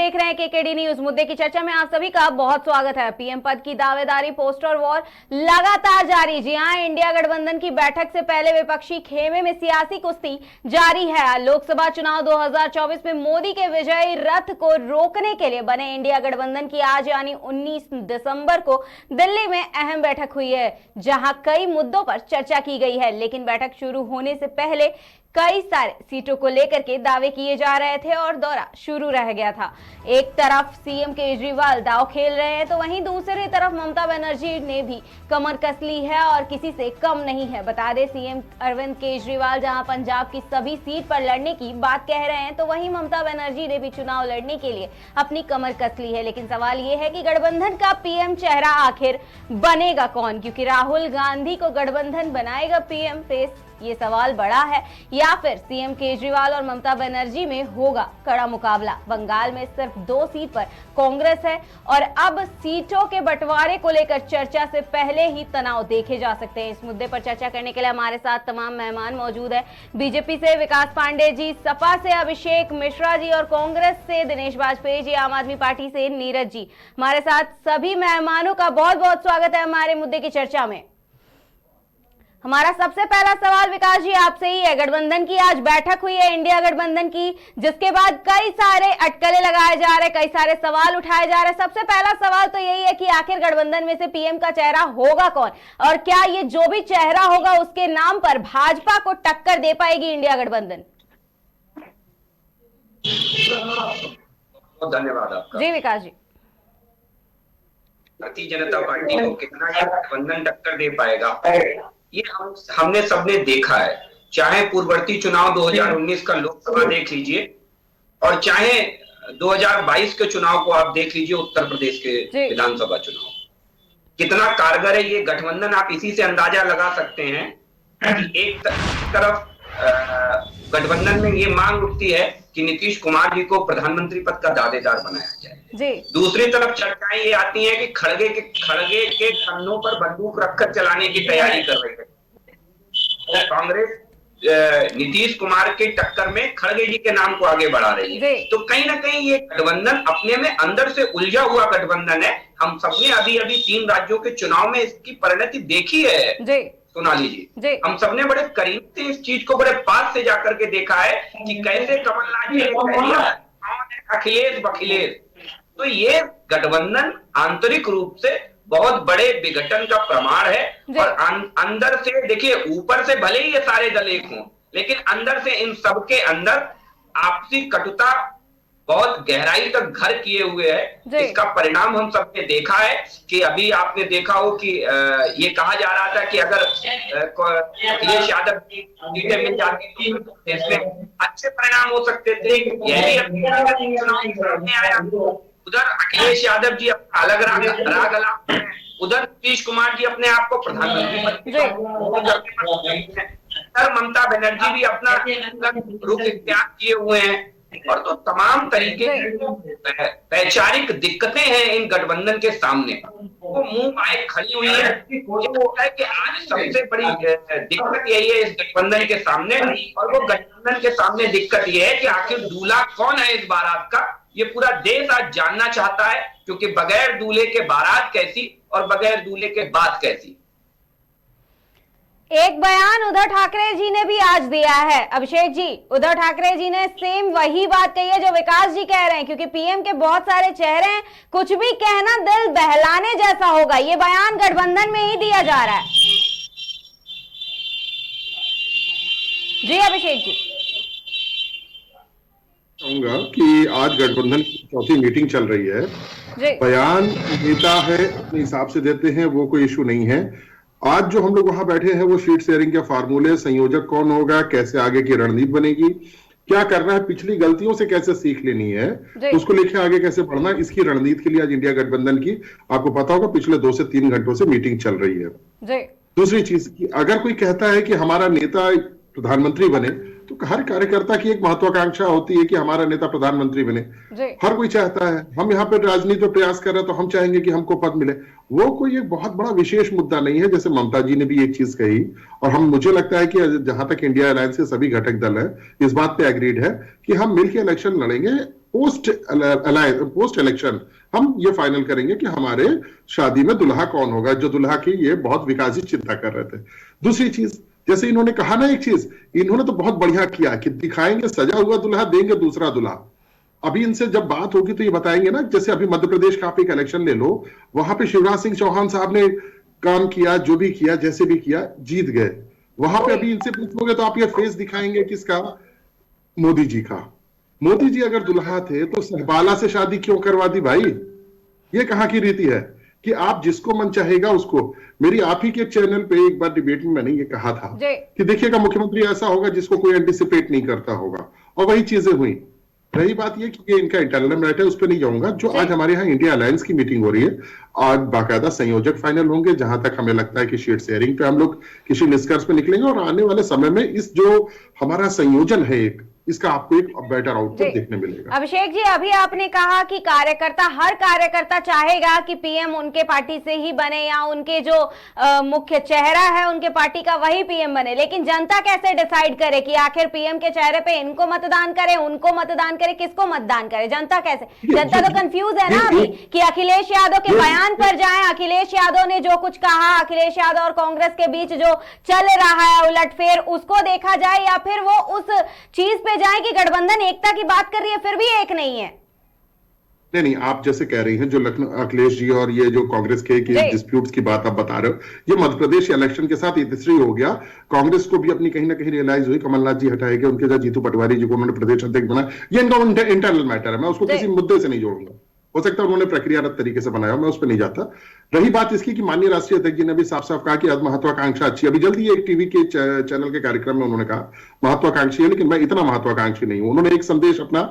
देख रहे हैं केकेडी न्यूज। मुद्दे की चर्चा में आप सभी का बहुत स्वागत है। पीएम पद की दावेदारी, पोस्टर वॉर लगातार जारी। जी हां, इंडिया गठबंधन की बैठक से पहले विपक्षी खेमे में सियासी कुश्ती जारी है। लोकसभा चुनाव 2024 में मोदी के विजयी रथ को रोकने के लिए बने इंडिया गठबंधन की आज यानी 19 दिसंबर को दिल्ली में अहम बैठक हुई है, जहां कई मुद्दों पर चर्चा की गई है। लेकिन बैठक शुरू होने से पहले कई सारे सीटों को लेकर के दावे किए जा रहे थे और दौरा शुरू रह गया था। एक तरफ सीएम केजरीवाल दांव खेल रहे हैं, तो वहीं दूसरी तरफ ममता बनर्जी ने भी कमर कस ली है और किसी से कम नहीं है। बता दें, सीएम अरविंद केजरीवाल जहां पंजाब की सभी सीट पर लड़ने की बात कह रहे हैं, तो वहीं ममता बनर्जी ने भी चुनाव लड़ने के लिए अपनी कमर कस ली है। लेकिन सवाल ये है कि गठबंधन का पीएम चेहरा आखिर बनेगा कौन, क्योंकि राहुल गांधी को गठबंधन बनाएगा पीएम फेस, ये सवाल बड़ा है, या फिर सीएम केजरीवाल और ममता बनर्जी में होगा कड़ा मुकाबला। बंगाल में सिर्फ 2 सीट पर कांग्रेस है और अब सीटों के बंटवारे को लेकर चर्चा से पहले ही तनाव देखे जा सकते हैं। इस मुद्दे पर चर्चा करने के लिए हमारे साथ तमाम मेहमान मौजूद है। बीजेपी से विकास पांडे जी, सपा से अभिषेक मिश्रा जी और कांग्रेस से दिनेश बाजपेयी जी, आम आदमी पार्टी से नीरज जी। हमारे साथ सभी मेहमानों का बहुत बहुत स्वागत है हमारे मुद्दे की चर्चा में। हमारा सबसे पहला सवाल विकास जी आपसे ही है। गठबंधन की आज बैठक हुई है इंडिया गठबंधन की, जिसके बाद कई सारे अटकलें लगाए जा रहे, कई सारे सवाल उठाए जा रहे। सबसे पहला सवाल तो यही है कि आखिर गठबंधन में से पीएम का चेहरा होगा कौन, और क्या ये जो भी चेहरा होगा उसके नाम पर भाजपा को टक्कर दे पाएगी इंडिया गठबंधन? बहुत धन्यवाद आपका। जी विकास जी। भारतीय जनता पार्टी को कितना ये गठबंधन टक्कर दे पाएगा, ये हमने सबने देखा है। चाहे पूर्ववर्ती चुनाव 2019 का लोकसभा देख लीजिए और चाहे 2022 के चुनाव को आप देख लीजिए, उत्तर प्रदेश के विधानसभा चुनाव, कितना कारगर है ये गठबंधन। आप इसी से अंदाजा लगा सकते हैं कि एक तरफ गठबंधन में ये मांग उठती है कि नीतीश कुमार जी को प्रधानमंत्री पद का दावेदार बनाया जाए। दूसरी तरफ चर्चाएं ये आती हैं कि खड़गे के कंधों पर बंदूक रखकर चलाने की तैयारी कर रही है। कांग्रेस नीतीश कुमार के टक्कर में खड़गे जी के नाम को आगे बढ़ा रही है। तो कहीं ना कहीं ये गठबंधन अपने में अंदर से उलझा हुआ गठबंधन है। हम सबने अभी 3 राज्यों के चुनाव में इसकी परिणति देखी है। सोनाली जी, हम सबने बड़े करीब से इस चीज को बड़े पास से जाकर के देखा है कि कैसे कमलनाथ जी ने अखिलेश बखिलेश। तो ये गठबंधन आंतरिक रूप से बहुत बड़े विघटन का प्रमाण है। और अंदर से देखिए, ऊपर से भले ही ये सारे दल एक हों, लेकिन अंदर से इन सबके अंदर आपसी कटुता बहुत गहराई तक घर किए हुए है। इसका परिणाम हम सबने देखा है कि अभी आपने देखा हो कि ये कहा जा रहा था कि अगर अखिलेश यादव की सीटें मिल जाती तो इसमें अच्छे परिणाम हो सकते थे। यही सामने आया। उधर अखिलेश यादव जी अपना अलग राग अलाप हैं, उधर नीतीश कुमार जी अपने आप को प्रधानमंत्री ममता बनर्जी भी अपना रुख इख्तियार किए हुए हैं। और तो तमाम तरीके की वैचारिक दिक्कतें हैं इन गठबंधन के सामने, वो मुंह आए खड़ी हुई है। कि आज सबसे बड़ी दिक्कत यही है इस गठबंधन के सामने, और वो गठबंधन के सामने दिक्कत ये है कि आखिर दूल्हा कौन है इस बारात का, ये पूरा देश आज जानना चाहता है। क्योंकि बगैर दूल्हे के बारात कैसी और बगैर दूल्हे के बात कैसी। एक बयान उद्धव ठाकरे जी ने भी आज दिया है। अभिषेक जी, उद्धव ठाकरे जी ने सेम वही बात कही है जो विकास जी कह रहे हैं, क्योंकि पीएम के बहुत सारे चेहरे हैं, कुछ भी कहना दिल बहलाने जैसा होगा। ये बयान गठबंधन में ही दिया जा रहा है। जी अभिषेक जी। कहूंगा कि आज गठबंधन की चौथी मीटिंग चल रही है। बयान नेता है अपने हिसाब से देते हैं, वो कोई इशू नहीं है। आज जो हम लोग वहां बैठे हैं वो शीट शेयरिंग के फार्मूले, संयोजक कौन होगा, कैसे आगे की रणनीति बनेगी, क्या करना है, पिछली गलतियों से कैसे सीख लेनी है, तो उसको लेके आगे कैसे बढ़ना, इसकी रणनीति के लिए आज इंडिया गठबंधन की, आपको पता होगा, पिछले 2 से 3 घंटों से मीटिंग चल रही है। दूसरी चीज की, अगर कोई कहता है कि हमारा नेता प्रधानमंत्री बने, तो हर कार्यकर्ता की एक महत्वाकांक्षा होती है कि हमारा नेता प्रधानमंत्री बने। हर कोई चाहता है। हम यहाँ पे राजनीति में प्रयास कर रहे हैं तो हम चाहेंगे कि हमको पद मिले। वो कोई एक बहुत बड़ा विशेष मुद्दा नहीं है। जैसे ममता जी ने भी एक चीज कही, और मुझे लगता है कि जहां तक इंडिया अलायंस के सभी घटक दल है इस बात पे एग्रीड है कि हम मिलकर इलेक्शन लड़ेंगे पोस्ट इलेक्शन हम ये फाइनल करेंगे कि हमारे शादी में दुल्हा कौन होगा, जो दुल्हा की ये बहुत विकासित चिंता कर रहे थे। दूसरी चीज, जैसे इन्होंने कहा ना, एक चीज इन्होंने तो बहुत बढ़िया किया कि दिखाएंगे सजा हुआ दुल्हा, देंगे दूसरा दुल्हा। अभी इनसे जब बात होगी तो ये बताएंगे ना, जैसे अभी मध्य प्रदेश का आप एक इलेक्शन ले लो, वहां पे शिवराज सिंह चौहान साहब ने काम किया, जो भी किया, जैसे भी किया, जीत गए। वहां पे अभी इनसे पूछोगे तो आप ये फेस दिखाएंगे किसका? मोदी जी का। मोदी जी अगर दुल्हा थे तो सहबाला से शादी क्यों करवा दी भाई? ये कहां की रीति है कि आप जिसको मन चाहेगा उसको। मेरी आप ही के चैनल पे एक बार डिबेट में मैंने ये कहा था कि देखिएगा मुख्यमंत्री ऐसा होगा जिसको कोई एंटिसिपेट नहीं करता होगा, और वही चीजें हुई। रही बात ये कि ये इनका इंटरनल मैटर है, उस पर नहीं जाऊंगा। जो आज हमारे यहाँ इंडिया अलायंस की मीटिंग हो रही है, आज बाकायदा संयोजक फाइनल होंगे, जहां तक हमें लगता है कि शीट शेयरिंग पे हम लोग किसी निष्कर्ष पे निकलेंगे, और आने वाले समय में इस जो हमारा संयोजन है एक, इसका आपको एक बेटर आउटपुट देखने मिलेगा। अभिषेक जी, अभी आपने कहा कि हर कार्यकर्ता चाहेगा कि पीएम उनके पार्टी से ही बने, या उनके जो मुख्य चेहरा है उनके पार्टी का वही पीएम बने, लेकिन जनता कैसे डिसाइड करे कि आखिर पीएम के चेहरे पे इनको मतदान करे, उनको मतदान करे, किसको मतदान करे? जनता कैसे? जनता तो कंफ्यूज है ना अभी कि अखिलेश यादव के बयान पर जाएं। अखिलेश यादव ने जो कुछ कहा, अखिलेश यादव और कांग्रेस के बीच जो चल रहा है उलटफेर, उसको देखा जाए, या फिर वो उस चीज पे जाए कि गठबंधन एकता की बात कर रही है फिर भी एक नहीं है। नहीं, आप जैसे कह रही हैं, जो लखनऊ अखिलेश जी और ये जो कांग्रेस के डिस्प्यूट्स की बात आप बता रहे हो, ये मध्य प्रदेश इलेक्शन के साथ तीसरी हो गया। कांग्रेस को भी अपनी कहीं ना कहीं रियलाइज हुई, कमलनाथ जी हटाए गए, उनके साथ जीतू पटवारी जी को उन्होंने प्रदेश अध्यक्ष बनाया। ये इनका इंटरनल मैटर है, मैं उसको किसी मुद्दे से नहीं जोड़ूंगा। हो सकता है उन्होंने प्रक्रियागत तरीके से बनाया, मैं उस पर नहीं जाता। रही बात इसकी कि माननीय राष्ट्रीय अध्यक्ष जी ने भी साफ साफ कहा कि महत्वाकांक्षा अच्छी। अभी जल्दी एक टीवी के चैनल के कार्यक्रम में उन्होंने कहा महत्वाकांक्षी है, लेकिन मैं इतना महत्वाकांक्षी नहीं हूं। उन्होंने एक संदेश अपना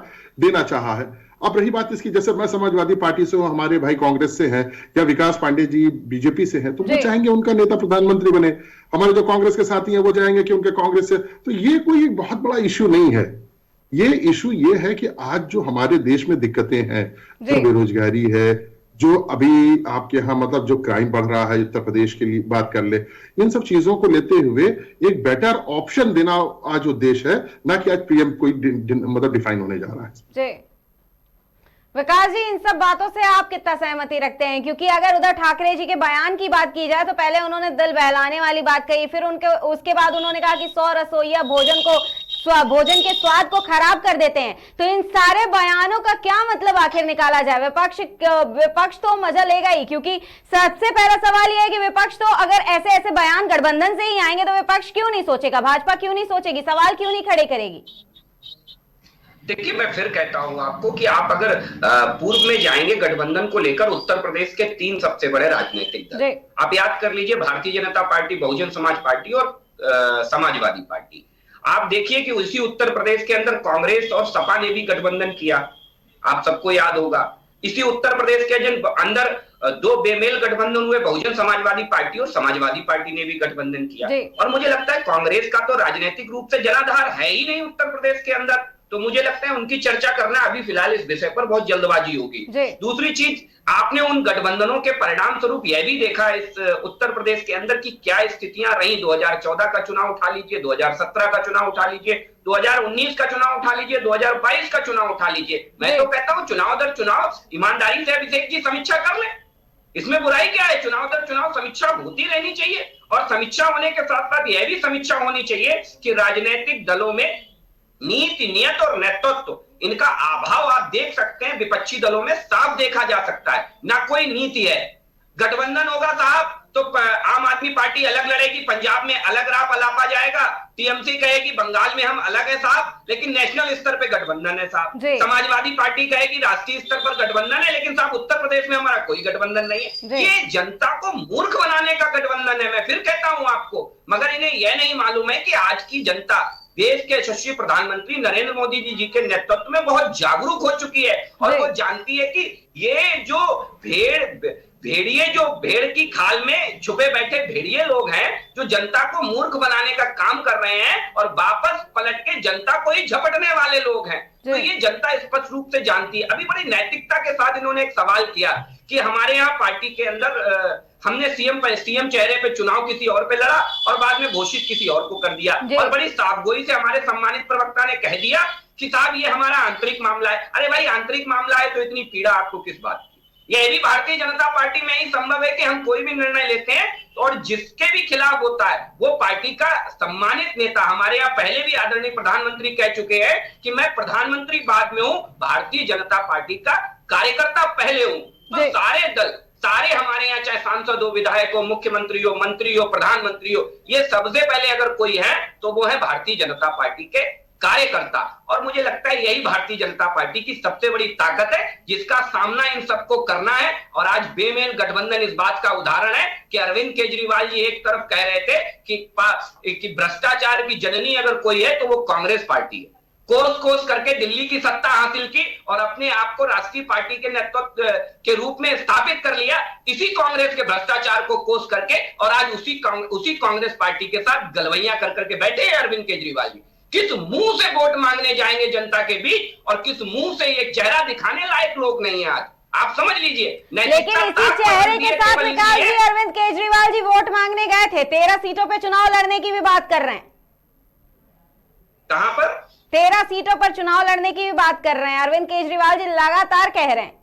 देना चाहा है। अब रही बात इसकी, जैसे मैं समाजवादी पार्टी से हूं, हमारे भाई कांग्रेस से हैं, या विकास पांडे जी बीजेपी से हैं, तो वो चाहेंगे उनका नेता प्रधानमंत्री बने। हमारे जो कांग्रेस के साथी हैं वो चाहेंगे कि उनके कांग्रेस से, तो ये कोई बहुत बड़ा इश्यू नहीं है। ये इशू ये है कि आज जो हमारे देश में दिक्कतें हैं, जो बेरोजगारी है, जो अभी आपके यहाँ मतलब जो क्राइम बढ़ रहा है, उत्तर प्रदेश के लिए बात कर ले, इन सब चीजों को लेते हुए एक बेटर ऑप्शन देना आज उद्देश्य है, ना कि आज पीएम कोई मतलब डिफाइन होने जा रहा है। विकास जी, इन सब बातों से आप कितना सहमति रखते हैं? क्योंकि अगर उधर ठाकरे जी के बयान की बात की जाए तो पहले उन्होंने दिल बहलाने वाली बात कही, फिर उसके बाद उन्होंने कहा कि 100 रसोइया भोजन के स्वाद को खराब कर देते हैं। तो इन सारे बयानों का क्या मतलब आखिर निकाला जाए? विपक्ष तो मजा लेगा ही, क्योंकि सबसे पहला सवाल यह है कि विपक्ष तो अगर ऐसे ऐसे बयान गठबंधन से ही आएंगे तो विपक्ष क्यों नहीं सोचेगा, भाजपा क्यों नहीं सोचेगी, सवाल क्यों नहीं खड़े करेगी? देखिए, मैं फिर कहता हूं आपको कि आप अगर पूर्व में जाएंगे गठबंधन को लेकर, उत्तर प्रदेश के 3 सबसे बड़े राजनीतिक दल आप याद कर लीजिए, भारतीय जनता पार्टी, बहुजन समाज पार्टी और समाजवादी पार्टी। आप देखिए कि उसी उत्तर प्रदेश के अंदर कांग्रेस और सपा ने भी गठबंधन किया, आप सबको याद होगा। इसी उत्तर प्रदेश के अंदर 2 बेमेल गठबंधन हुए, बहुजन समाजवादी पार्टी और समाजवादी पार्टी ने भी गठबंधन किया। और मुझे लगता है कांग्रेस का तो राजनीतिक रूप से जनाधार है ही नहीं उत्तर प्रदेश के अंदर, तो मुझे लगता है उनकी चर्चा करना अभी फिलहाल इस विषय पर बहुत जल्दबाजी होगी। दूसरी चीज, आपने उन गठबंधनों के परिणाम स्वरूप यह भी देखा इस उत्तर प्रदेश के अंदर की क्या स्थितियां रही। 2014 का चुनाव उठा लीजिए, 2017 का चुनाव उठा लीजिए, 2019 का चुनाव उठा लीजिए, 2022 का चुनाव उठा लीजिए। मैं तो कहता हूं चुनाव दर चुनाव ईमानदारी से अभिषेक जी समीक्षा कर ले, इसमें बुराई क्या है? चुनाव दर चुनाव समीक्षा होती रहनी चाहिए, और समीक्षा होने के साथ साथ यह भी समीक्षा होनी चाहिए कि राजनीतिक दलों में नीति, नियत और नेतृत्व, इनका अभाव आप देख सकते हैं विपक्षी दलों में साफ देखा जा सकता है। ना कोई नीति है। गठबंधन होगा साहब तो आम आदमी पार्टी अलग लड़ेगी, पंजाब में अलग राह पलापा जाएगा, टीएमसी कहेगी बंगाल में हम अलग है साहब, लेकिन नेशनल स्तर पे गठबंधन है साहब। समाजवादी पार्टी कहेगी राष्ट्रीय स्तर पर गठबंधन है, लेकिन साहब उत्तर प्रदेश में हमारा कोई गठबंधन नहीं है। ये जनता को मूर्ख बनाने का गठबंधन है, मैं फिर कहता हूं आपको। मगर इन्हें यह नहीं मालूम है कि आज की जनता देश के यशस्वी प्रधानमंत्री नरेंद्र मोदी जी के नेतृत्व में बहुत जागरूक हो चुकी है, और वो जानती है कि ये जो भेड़िए जो भेड़ की खाल में छुपे बैठे भेड़िए लोग हैं, जो जनता को मूर्ख बनाने का काम कर रहे हैं और वापस पलट के जनता को ही झपटने वाले लोग हैं। तो ये जनता स्पष्ट रूप से जानती है। अभी बड़ी नैतिकता के साथ इन्होंने एक सवाल किया कि हमारे यहाँ पार्टी के अंदर हमने सीएम चेहरे पे चुनाव किसी और पे लड़ा और बाद में घोषित किसी और को कर दिया, और बड़ी साफगोई से हमारे सम्मानित प्रवक्ता ने कह दिया कि साहब ये हमारा आंतरिक मामला है। अरे भाई आंतरिक मामला है तो इतनी पीड़ा आपको किस बात की? यह भी भारतीय जनता पार्टी में ही संभव है कि हम कोई भी निर्णय लेते हैं और जिसके भी खिलाफ होता है वो पार्टी का सम्मानित नेता, हमारे यहाँ पहले भी आदरणीय प्रधानमंत्री कह चुके हैं कि मैं प्रधानमंत्री बाद में हूं, भारतीय जनता पार्टी का कार्यकर्ता पहले हूं। तो सारे दल, सारे हमारे यहाँ चाहे सांसद हो, विधायक हो, मुख्यमंत्री हो, मंत्री हो, प्रधानमंत्री हो, ये सबसे पहले अगर कोई है तो वो है भारतीय जनता पार्टी के कार्यकर्ता। और मुझे लगता है यही भारतीय जनता पार्टी की सबसे बड़ी ताकत है जिसका सामना इन सबको करना है। और आज बेमेल गठबंधन इस बात का उदाहरण है कि अरविंद केजरीवाल जी एक तरफ कह रहे थे कि भ्रष्टाचार की जननी अगर कोई है तो वो कांग्रेस पार्टी है। कोस करके दिल्ली की सत्ता हासिल की और अपने आप को राष्ट्रीय पार्टी के नेतृत्व के रूप में स्थापित कर लिया इसी कांग्रेस के भ्रष्टाचार को कोस करके। और आज उसी कांग्रेस पार्टी के साथ गलवैया कर करके बैठे हैं अरविंद केजरीवाल जी। किस मुंह से वोट मांगने जाएंगे जनता के बीच और किस मुंह से ये चेहरा दिखाने लायक लोग नहीं है आज, आप समझ लीजिए। लेकिन इसी चेहरे के साथ विकास जी अरविंद केजरीवाल जी वोट मांगने गए थे, 13 सीटों पे चुनाव लड़ने की भी बात कर रहे हैं। कहां पर? 13 सीटों पर चुनाव लड़ने की भी बात कर रहे हैं, अरविंद केजरीवाल जी लगातार कह रहे हैं।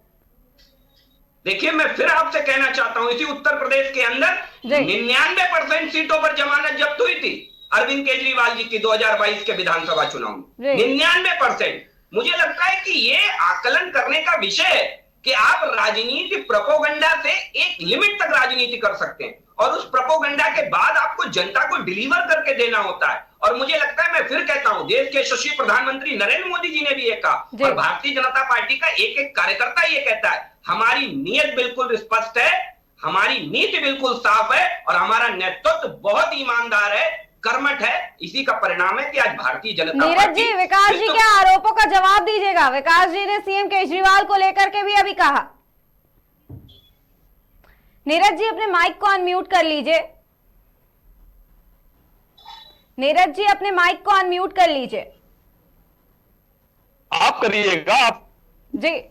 देखिए मैं फिर आपसे कहना चाहता हूं, इसी उत्तर प्रदेश के अंदर 99% सीटों पर जमानत जब्त हुई थी अरविंद केजरीवाल जी की 2022 के विधानसभा चुनाव में 99%। मुझे लगता है कि ये आकलन करने का विषय है कि आप राजनीति प्रोपोगंडा से एक लिमिट तक राजनीति कर सकते हैं और उस प्रोपोगंडा के बाद आपको जनता को डिलीवर करके देना होता है। और मुझे लगता है, मैं फिर कहता हूं, देश के यशस्वी प्रधानमंत्री नरेंद्र मोदी जी ने भी ये कहा और भारतीय जनता पार्टी का एक एक कार्यकर्ता ये कहता है, हमारी नीयत बिल्कुल स्पष्ट है, हमारी नीति बिल्कुल साफ है और हमारा नेतृत्व बहुत ईमानदार है, कर्मठ है। इसी का परिणाम है कि आज भारतीय जनता नीरज जी, विकास जी के आरोपों का जवाब दीजिएगा। विकास जी ने सीएम केजरीवाल को लेकर के भी अभी कहा। नीरज जी अपने माइक को अनम्यूट कर लीजिए। नीरज जी अपने माइक को अनम्यूट कर लीजिए। आप करिएगा आप जी।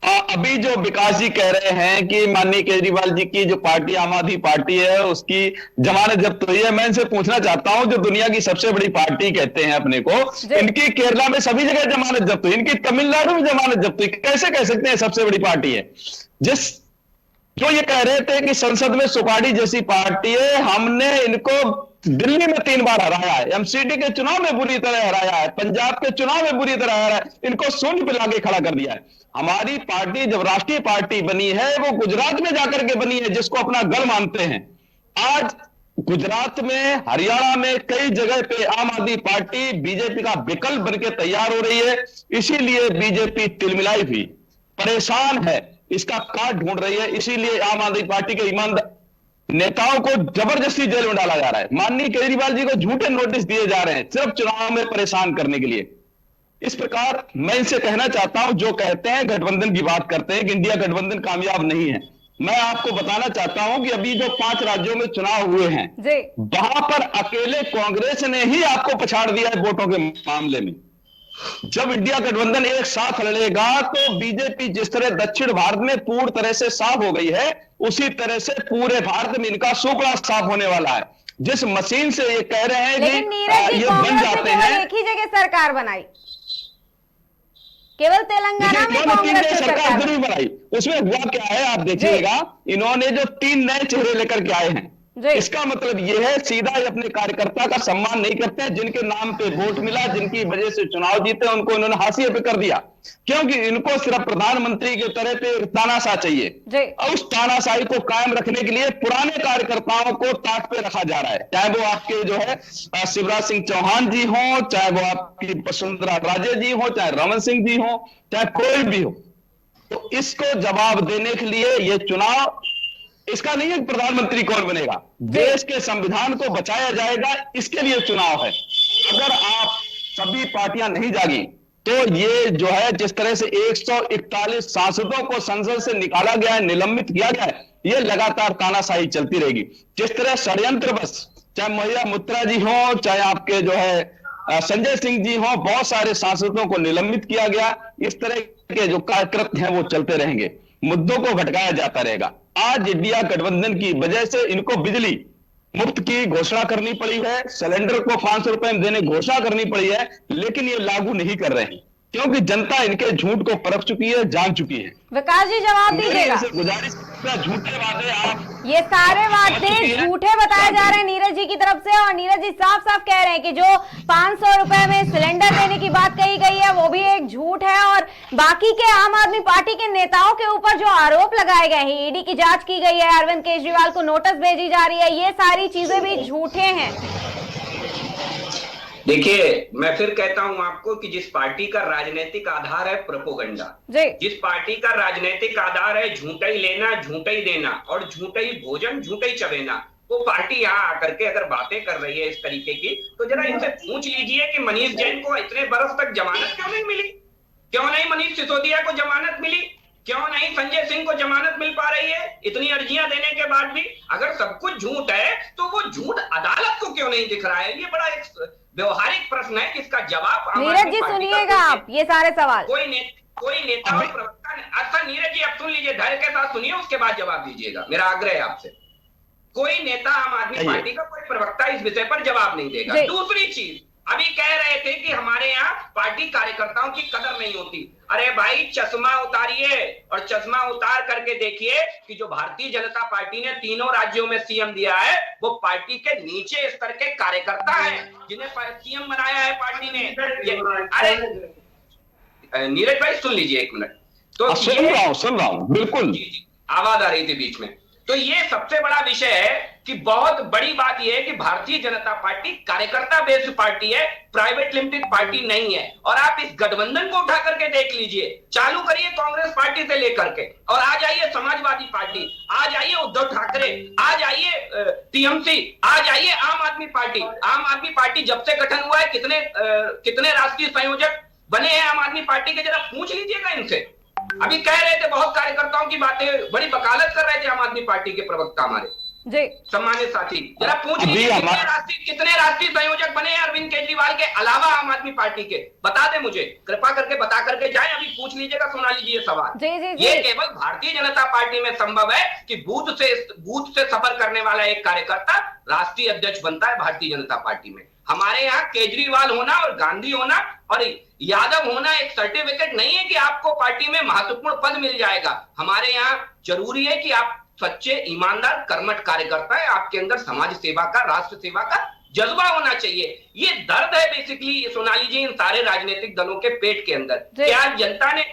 अभी जो विकास जी कह रहे हैं कि माननीय केजरीवाल जी की जो पार्टी आम आदमी पार्टी है उसकी जमानत जब्त हुई है, मैं इनसे पूछना चाहता हूं, जो दुनिया की सबसे बड़ी पार्टी कहते हैं अपने को, इनकी केरला में सभी जगह जमानत जब्त हुई, इनकी तमिलनाडु में जमानत जब्त हुई, कैसे कह सकते हैं सबसे बड़ी पार्टी है? जो ये कह रहे थे कि संसद में सुपारी जैसी पार्टी है, हमने इनको दिल्ली में 3 बार हराया है, एमसीडी के चुनाव में बुरी तरह हराया है, पंजाब के चुनाव में बुरी तरह हराया है, इनको शून्य पे लाके खड़ा कर दिया है। हमारी पार्टी जब राष्ट्रीय पार्टी बनी है वो गुजरात में जाकर के बनी है जिसको अपना गढ़ मानते हैं। आज गुजरात में, हरियाणा में कई जगह पे आम आदमी पार्टी बीजेपी का विकल्प बनके तैयार हो रही है। इसीलिए बीजेपी तिलमिलाई हुई, परेशान है, इसका काट ढूंढ रही है। इसीलिए आम आदमी पार्टी के ईमानदार नेताओं को जबरदस्ती जेल में डाला जा रहा है। माननीय केजरीवाल जी को झूठे नोटिस दिए जा रहे हैं सिर्फ चुनाव में परेशान करने के लिए। इस प्रकार मैं इनसे कहना चाहता हूं, जो कहते हैं गठबंधन की बात करते हैं कि इंडिया गठबंधन कामयाब नहीं है, मैं आपको बताना चाहता हूं कि अभी जो 5 राज्यों में चुनाव हुए हैं वहां पर अकेले कांग्रेस ने ही आपको पछाड़ दिया है वोटों के मामले में। जब इंडिया गठबंधन एक साथ लड़ेगा तो बीजेपी जिस तरह दक्षिण भारत में पूर्ण तरह से साफ हो गई है, उसी तरह से पूरे भारत में इनका सुपड़ा साफ होने वाला है। जिस मशीन से ये कह रहे हैं कि ये बन जाते हैं, एक ही जगह सरकार बनाई, केवल तेलंगाना में कांग्रेस ने सरकार जरूर बनाई। उसमें हुआ क्या है आप देखिएगा, इन्होंने जो 3 नए चेहरे लेकर के आए हैं, इसका मतलब यह है सीधा ही अपने कार्यकर्ता का सम्मान नहीं करते हैं। जिनके नाम पे वोट मिला, जिनकी वजह से चुनाव जीते, उनको इन्होंने हाशिए पे कर दिया, क्योंकि इनको सिर्फ प्रधानमंत्री के तरह पे तानाशाह चाहिए। और उस तानाशाही को कायम रखने के लिए पुराने कार्यकर्ताओं को ताक पे रखा जा रहा है, चाहे वो आपके जो है शिवराज सिंह चौहान जी हो, चाहे वो आपकी वसुंधरा राजे जी हो, चाहे रमन सिंह जी हो, चाहे कोई भी हो। तो इसको जवाब देने के लिए ये चुनाव इसका नहीं है कि प्रधानमंत्री कौन बनेगा, देश के संविधान को बचाया जाएगा, इसके लिए चुनाव है। अगर आप सभी पार्टियां नहीं जागी तो ये जो है जिस तरह से 141 सांसदों को संसद से निकाला गया है, निलंबित किया गया है, ये लगातार तानाशाही चलती रहेगी। जिस तरह षड्यंत्र बस, चाहे महिला मुत्रा जी हो, चाहे आपके जो है संजय सिंह जी हो, बहुत सारे सांसदों को निलंबित किया गया। इस तरह के जो कार्यकृत्य हैं वो चलते रहेंगे, मुद्दों को भटकाया जाता रहेगा। आज इंडिया गठबंधन की वजह से इनको बिजली मुफ्त की घोषणा करनी पड़ी है, सिलेंडर को 500 रुपए में देने घोषणा करनी पड़ी है, लेकिन ये लागू नहीं कर रहे हैं क्योंकि जनता इनके झूठ को परख चुकी है, जान चुकी है। विकास जी जवाब दीजिएगा। गुजारिश, झूठे वादे आप, ये सारे वादे झूठे बताए जा रहे हैं नीरज जी की तरफ से, और नीरज जी साफ साफ कह रहे हैं कि जो 500 रुपए में सिलेंडर देने की बात कही गई है वो भी एक झूठ है, और बाकी के आम आदमी पार्टी के नेताओं के ऊपर जो आरोप लगाए गए हैं, ईडी की जांच की गई है, अरविंद केजरीवाल को नोटिस भेजी जा रही है, ये सारी चीजें भी झूठे हैं। देखिए, मैं फिर कहता हूं आपको कि जिस पार्टी का राजनीतिक आधार है प्रोपोगंडा, जिस पार्टी का राजनीतिक आधार है झूठा ही लेना, झूठा ही देना और झूठा ही भोजन, झूठा ही चबेना, वो पार्टी यहाँ आकर के अगर बातें कर रही है इस तरीके की, तो जरा इनसे पूछ लीजिए कि मनीष जैन को इतने बरस तक जमानत क्यों नहीं मिली? क्यों नहीं मनीष सिसोदिया को जमानत मिली? क्यों नहीं संजय सिंह को जमानत मिल पा रही है इतनी अर्जियां देने के बाद भी? अगर सब कुछ झूठ है तो वो झूठ अदालत को क्यों नहीं दिख रहा है? ये बड़ा एक व्यवहारिक प्रश्न है जिसका जवाब नीरज जी सुनिएगा आप ये सारे सवाल। कोई नेता और प्रवक्ता। अच्छा नीरज जी अब सुन लीजिए, धैर्य के साथ सुनिए, उसके बाद जवाब दीजिएगा, मेरा आग्रह है आपसे। कोई नेता आम आदमी पार्टी का, कोई प्रवक्ता इस विषय पर जवाब नहीं देगा। दूसरी चीज, अभी कह रहे थे कि हमारे यहाँ पार्टी कार्यकर्ताओं की कदर नहीं होती। अरे भाई चश्मा उतारिए और चश्मा उतार करके देखिए कि जो भारतीय जनता पार्टी ने तीनों राज्यों में सीएम दिया है वो पार्टी के नीचे स्तर के कार्यकर्ता हैं जिन्हें सीएम बनाया है पार्टी ने। अरे नीरज भाई सुन लीजिए एक मिनट। तो सुन रहा हूं बिल्कुल, जी आवाज आ रही थी बीच में। तो ये सबसे बड़ा विषय है कि बहुत बड़ी बात यह है कि भारतीय जनता पार्टी कार्यकर्ता बेस्ड पार्टी है, प्राइवेट लिमिटेड पार्टी नहीं है। और आप इस गठबंधन को उठा करके देख लीजिए, चालू करिए कांग्रेस पार्टी से लेकर के, और आ जाइए समाजवादी पार्टी, आ जाइए उद्धव ठाकरे, आ जाइए टीएमसी, आ जाइए आम आदमी पार्टी। आम आदमी पार्टी जब से गठन हुआ है कितने राष्ट्रीय संयोजक बने हैं आम आदमी पार्टी के, जरा पूछ लीजिएगा इनसे। अभी कह रहे थे बहुत कार्यकर्ताओं की बातें, बड़ी वकालत कर रहे थे आम आदमी पार्टी के प्रवक्ता हमारे जी सम्मानित साथी, जरा पूछ लीजिए कितने राष्ट्रीय संयोजक बने हैं अरविंद केजरीवाल के अलावा आम आदमी पार्टी के, बता दे मुझे, कृपा करके बता करके जाए। अभी पूछ लीजिएगा, सुना लीजिए सवाल। ये केवल भारतीय जनता पार्टी में संभव है कि बूथ से सफर करने वाला एक कार्यकर्ता राष्ट्रीय अध्यक्ष बनता है भारतीय जनता पार्टी में। हमारे यहाँ केजरीवाल होना और गांधी होना और यादव होना एक सर्टिफिकेट नहीं है कि आपको पार्टी में महत्वपूर्ण पद मिल जाएगा। हमारे यहाँ जरूरी है कि आप सच्चे ईमानदार कर्मठ कार्यकर्ता है, आपके अंदर समाज सेवा का, राष्ट्र सेवा का जज्बा होना चाहिए। ये दर्द है बेसिकली, सुना लीजिए, इन सारे राजनीतिक दलों के पेट के अंदर। क्या जनता ने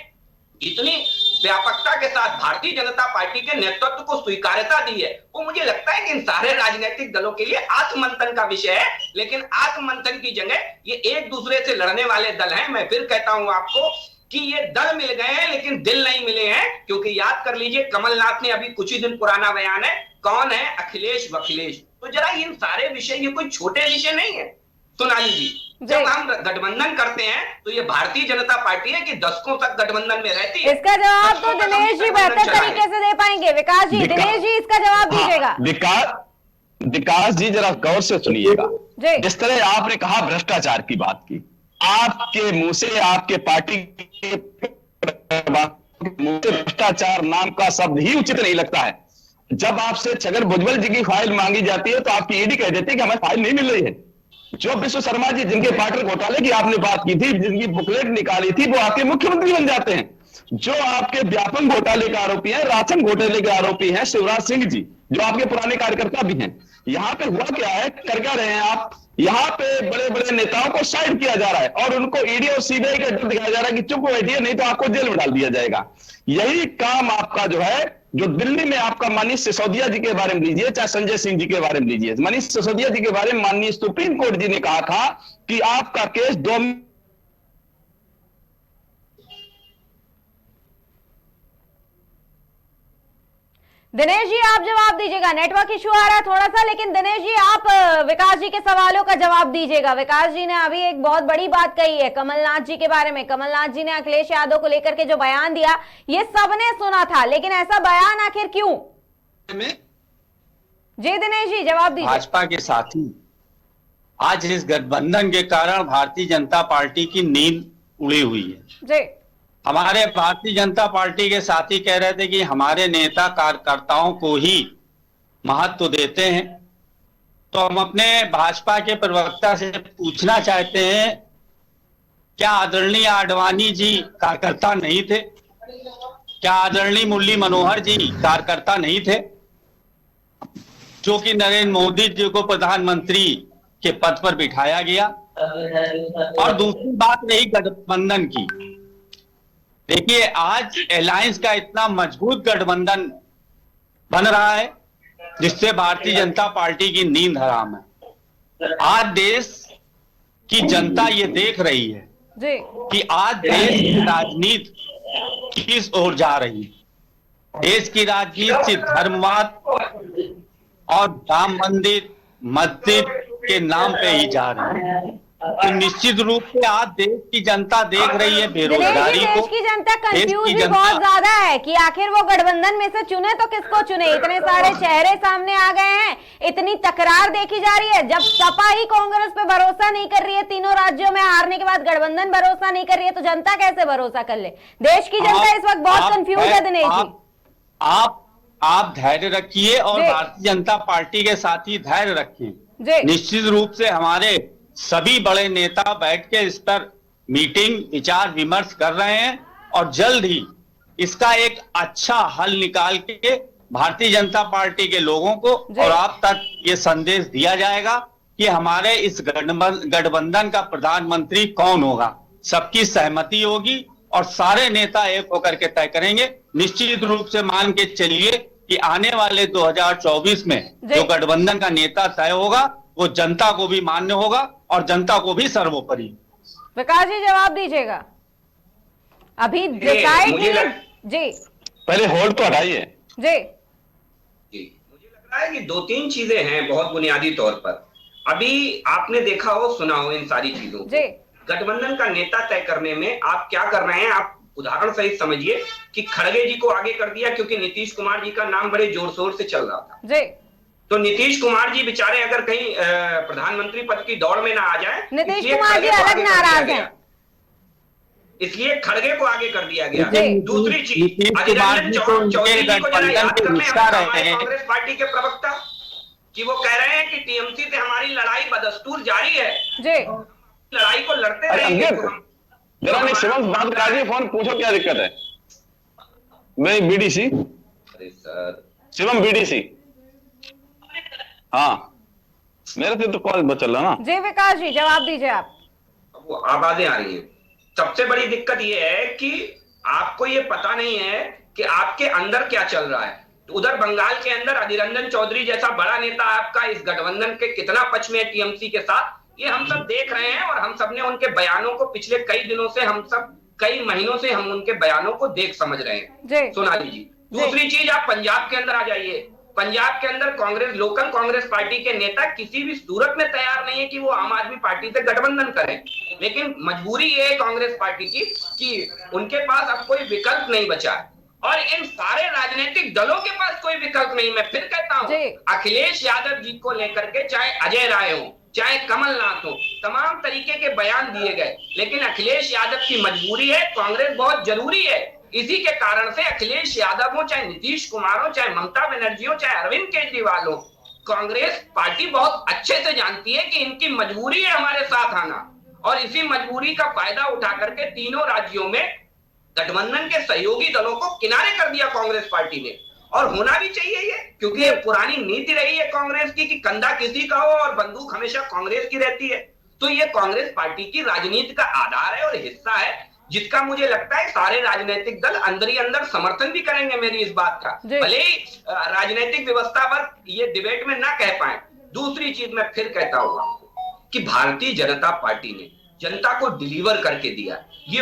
इतनी व्यापकता के साथ भारतीय जनता पार्टी के नेतृत्व को स्वीकार्यता दी है? वो मुझे लगता है कि इन सारे राजनीतिक दलों के लिए आत्ममंथन का विषय है, लेकिन आत्ममंथन की जगह ये एक दूसरे से लड़ने वाले दल हैं। मैं फिर कहता हूं आपको कि ये दल मिल गए हैं लेकिन दिल नहीं मिले हैं, क्योंकि याद कर लीजिए कमलनाथ ने अभी कुछ ही दिन पुराना बयान है, कौन है अखिलेश वखिलेश। तो जरा इन सारे विषय, ये कोई छोटे विषय नहीं है। सुना लीजिए, जब हम गठबंधन करते हैं तो ये भारतीय जनता पार्टी है कि दशकों तक गठबंधन में रहती है। इसका जवाब तो दिनेश जी बेहतर तरीके से दे पाएंगे। विकास जी, दिनेश जी इसका जवाब दीजिएगा। विकास जी जरा गौर से सुनिएगा। जिस तरह आपने कहा भ्रष्टाचार की बात की, आपके मुंह से, आपके पार्टी के मुंह से भ्रष्टाचार नाम का शब्द ही उचित नहीं लगता है। जब आपसे छगन भुजबल जी की फाइल मांगी जाती है तो आपकी ईडी कह देती है कि हमें फाइल नहीं मिल रही है। जो विश्व शर्मा जी जिनके पार्टनर घोटाले की आपने बात की थी, जिनकी बुकलेट निकाली थी, वो आके मुख्यमंत्री बन जाते हैं। जो आपके व्यापम घोटाले के आरोपी हैं, राशन घोटाले के आरोपी हैं शिवराज सिंह जी, जो आपके पुराने कार्यकर्ता भी हैं। यहाँ पे हुआ क्या है, कर क्या रहे हैं आप? यहाँ पे बड़े बड़े नेताओं को साइड किया जा रहा है और उनको ईडी और सीबीआई का डर दिखाया जा रहा है कि चुप बैठिए नहीं तो आपको जेल में डाल दिया जाएगा। यही काम आपका जो है, जो दिल्ली में आपका मनीष सिसोदिया जी के बारे में लीजिए, चाहे संजय सिंह जी के बारे में लीजिए, मनीष सिसोदिया जी के बारे में माननीय सुप्रीम कोर्ट जी ने कहा था कि आपका केस 2 दिनेश जी आप जवाब दीजिएगा। नेटवर्क इशू आ रहा है थोड़ा सा, लेकिन दिनेश जी आप विकास जी के सवालों का जवाब दीजिएगा। विकास जी ने अभी एक बहुत बड़ी बात कही है कमलनाथ जी के बारे में। कमलनाथ जी ने अखिलेश यादव को लेकर के जो बयान दिया, ये सबने सुना था, लेकिन ऐसा बयान आखिर क्यों? जी दिनेश जी जवाब दीजिए। भाजपा के साथी आज इस गठबंधन के कारण भारतीय जनता पार्टी की नींद उड़ी हुई है जी। हमारे भारतीय जनता पार्टी के साथी कह रहे थे कि हमारे नेता कार्यकर्ताओं को ही महत्व देते हैं, तो हम अपने भाजपा के प्रवक्ता से पूछना चाहते हैं, क्या आदरणीय आडवाणी जी कार्यकर्ता नहीं थे? क्या आदरणीय मुरली मनोहर जी कार्यकर्ता नहीं थे? जो कि नरेंद्र मोदी जी को प्रधानमंत्री के पद पर बिठाया गया। और दूसरी बात रही गठबंधन की, देखिए आज अलायंस का इतना मजबूत गठबंधन बन रहा है जिससे भारतीय जनता पार्टी की नींद हराम है। आज देश की जनता ये देख रही है कि आज देश की राजनीति किस ओर जा रही है। देश की राजनीति सिर्फ धर्मवाद और राम मंदिर मस्जिद के नाम पे ही जा रही है। तो निश्चित रूप से आज देश की जनता देख रही है बेरोजगारी को। देश की जनता कंफ्यूज भी बहुत ज्यादा है कि आखिर वो गठबंधन में से चुने तो किसको चुने। इतने सारे चेहरे सामने आ गए हैं, इतनी तकरार देखी जा रही है। जब सपा ही कांग्रेस पे भरोसा नहीं कर रही है, तीनों राज्यों में हारने के बाद गठबंधन भरोसा नहीं कर रही है, तो जनता कैसे भरोसा कर ले? देश की जनता इस वक्त बहुत कंफ्यूज है। दिनेश जी आप धैर्य रखिए और भारतीय जनता पार्टी के साथ ही धैर्य रखिए। निश्चित रूप से हमारे सभी बड़े नेता बैठ के इस पर मीटिंग विचार विमर्श कर रहे हैं और जल्द ही इसका एक अच्छा हल निकाल के भारतीय जनता पार्टी के लोगों को और आप तक ये संदेश दिया जाएगा कि हमारे इस गठबंधन का प्रधानमंत्री कौन होगा। सबकी सहमति होगी और सारे नेता एक होकर के तय करेंगे। निश्चित रूप से मान के चलिए कि आने वाले 2024 में जो गठबंधन का नेता तय होगा वो जनता को भी मान्य होगा और जनता को भी सर्वोपरि। विकास जी जवाब दीजिएगा। अभी डिसाइड जी पहले होल्ड तो हटाइए। जी मुझे लग रहा है कि 2-3 चीजें हैं बहुत बुनियादी तौर पर। अभी आपने देखा हो सुना हो इन सारी चीजों को। गठबंधन का नेता तय करने में आप क्या कर रहे हैं, आप उदाहरण सहित समझिए कि खड़गे जी को आगे कर दिया क्योंकि नीतीश कुमार जी का नाम बड़े जोर शोर से चल रहा था। तो नीतीश कुमार जी बेचारे अगर कहीं प्रधानमंत्री पद की दौड़ में ना आ जाए, नीतीश कुमार जी अलग नाराज हैं, इसलिए खड़गे को आगे कर दिया गया। दूसरी चीज, अधीर रंजन चौधरी जी को जरा याद कर लें, कांग्रेस पार्टी के प्रवक्ता कि वो कह रहे हैं कि टीएमसी से हमारी लड़ाई बदस्तूर जारी है, लड़ाई को लड़ते रहेंगे। बात करा फोन पूछो क्या दिक्कत है। मैं बीडीसी। अरे सर शिवम बीडीसी। हाँ मेरे से तो कॉल चल रहा ना। जी विकास जी जवाब दीजिए आप। वो आवाजें आ रही हैं। सबसे बड़ी दिक्कत ये है कि आपको ये पता नहीं है कि आपके अंदर क्या चल रहा है। तो उधर बंगाल के अंदर अधीर रंजन चौधरी जैसा बड़ा नेता आपका इस गठबंधन के कितना पक्ष में है टीएमसी के साथ, ये हम सब देख रहे हैं। और हम सब ने उनके बयानों को पिछले कई दिनों से, हम सब कई महीनों से हम उनके बयानों को देख समझ रहे हैं सोनाली जी। दूसरी चीज, आप पंजाब के अंदर आ जाइए। पंजाब के अंदर कांग्रेस, लोकल कांग्रेस पार्टी के नेता किसी भी सूरत में तैयार नहीं है कि वो आम आदमी पार्टी से गठबंधन करें, लेकिन मजबूरी ये है कांग्रेस पार्टी की कि उनके पास अब कोई विकल्प नहीं बचा है। और इन सारे राजनीतिक दलों के पास कोई विकल्प नहीं। मैं फिर कहता हूं, अखिलेश यादव जी को लेकर के चाहे अजय राय हो, चाहे कमलनाथ हो, तमाम तरीके के बयान दिए गए, लेकिन अखिलेश यादव की मजबूरी है, कांग्रेस बहुत जरूरी है। इसी के कारण से अखिलेश यादव हो, चाहे नीतीश कुमार हो, चाहे ममता बनर्जी हो, चाहे अरविंद केजरीवाल हो, कांग्रेस पार्टी बहुत अच्छे से जानती है कि इनकी मजबूरी है हमारे साथ आना। और इसी मजबूरी का फायदा उठा करके तीनों राज्यों में गठबंधन के सहयोगी दलों को किनारे कर दिया कांग्रेस पार्टी ने। और होना भी चाहिए ये, क्योंकि ये पुरानी नीति रही है कांग्रेस की कि कंधा किसी का हो और बंदूक हमेशा कांग्रेस की रहती है। तो ये कांग्रेस पार्टी की राजनीति का आधार है और हिस्सा है, जिसका मुझे लगता है सारे राजनीतिक दल अंदर ही अंदर समर्थन भी करेंगे मेरी इस बात का, भले ही राजनीतिक व्यवस्था पर ये डिबेट में ना कह पाए। दूसरी चीज मैं फिर कहता हूँ कि भारतीय जनता पार्टी ने जनता को डिलीवर करके दिया। ये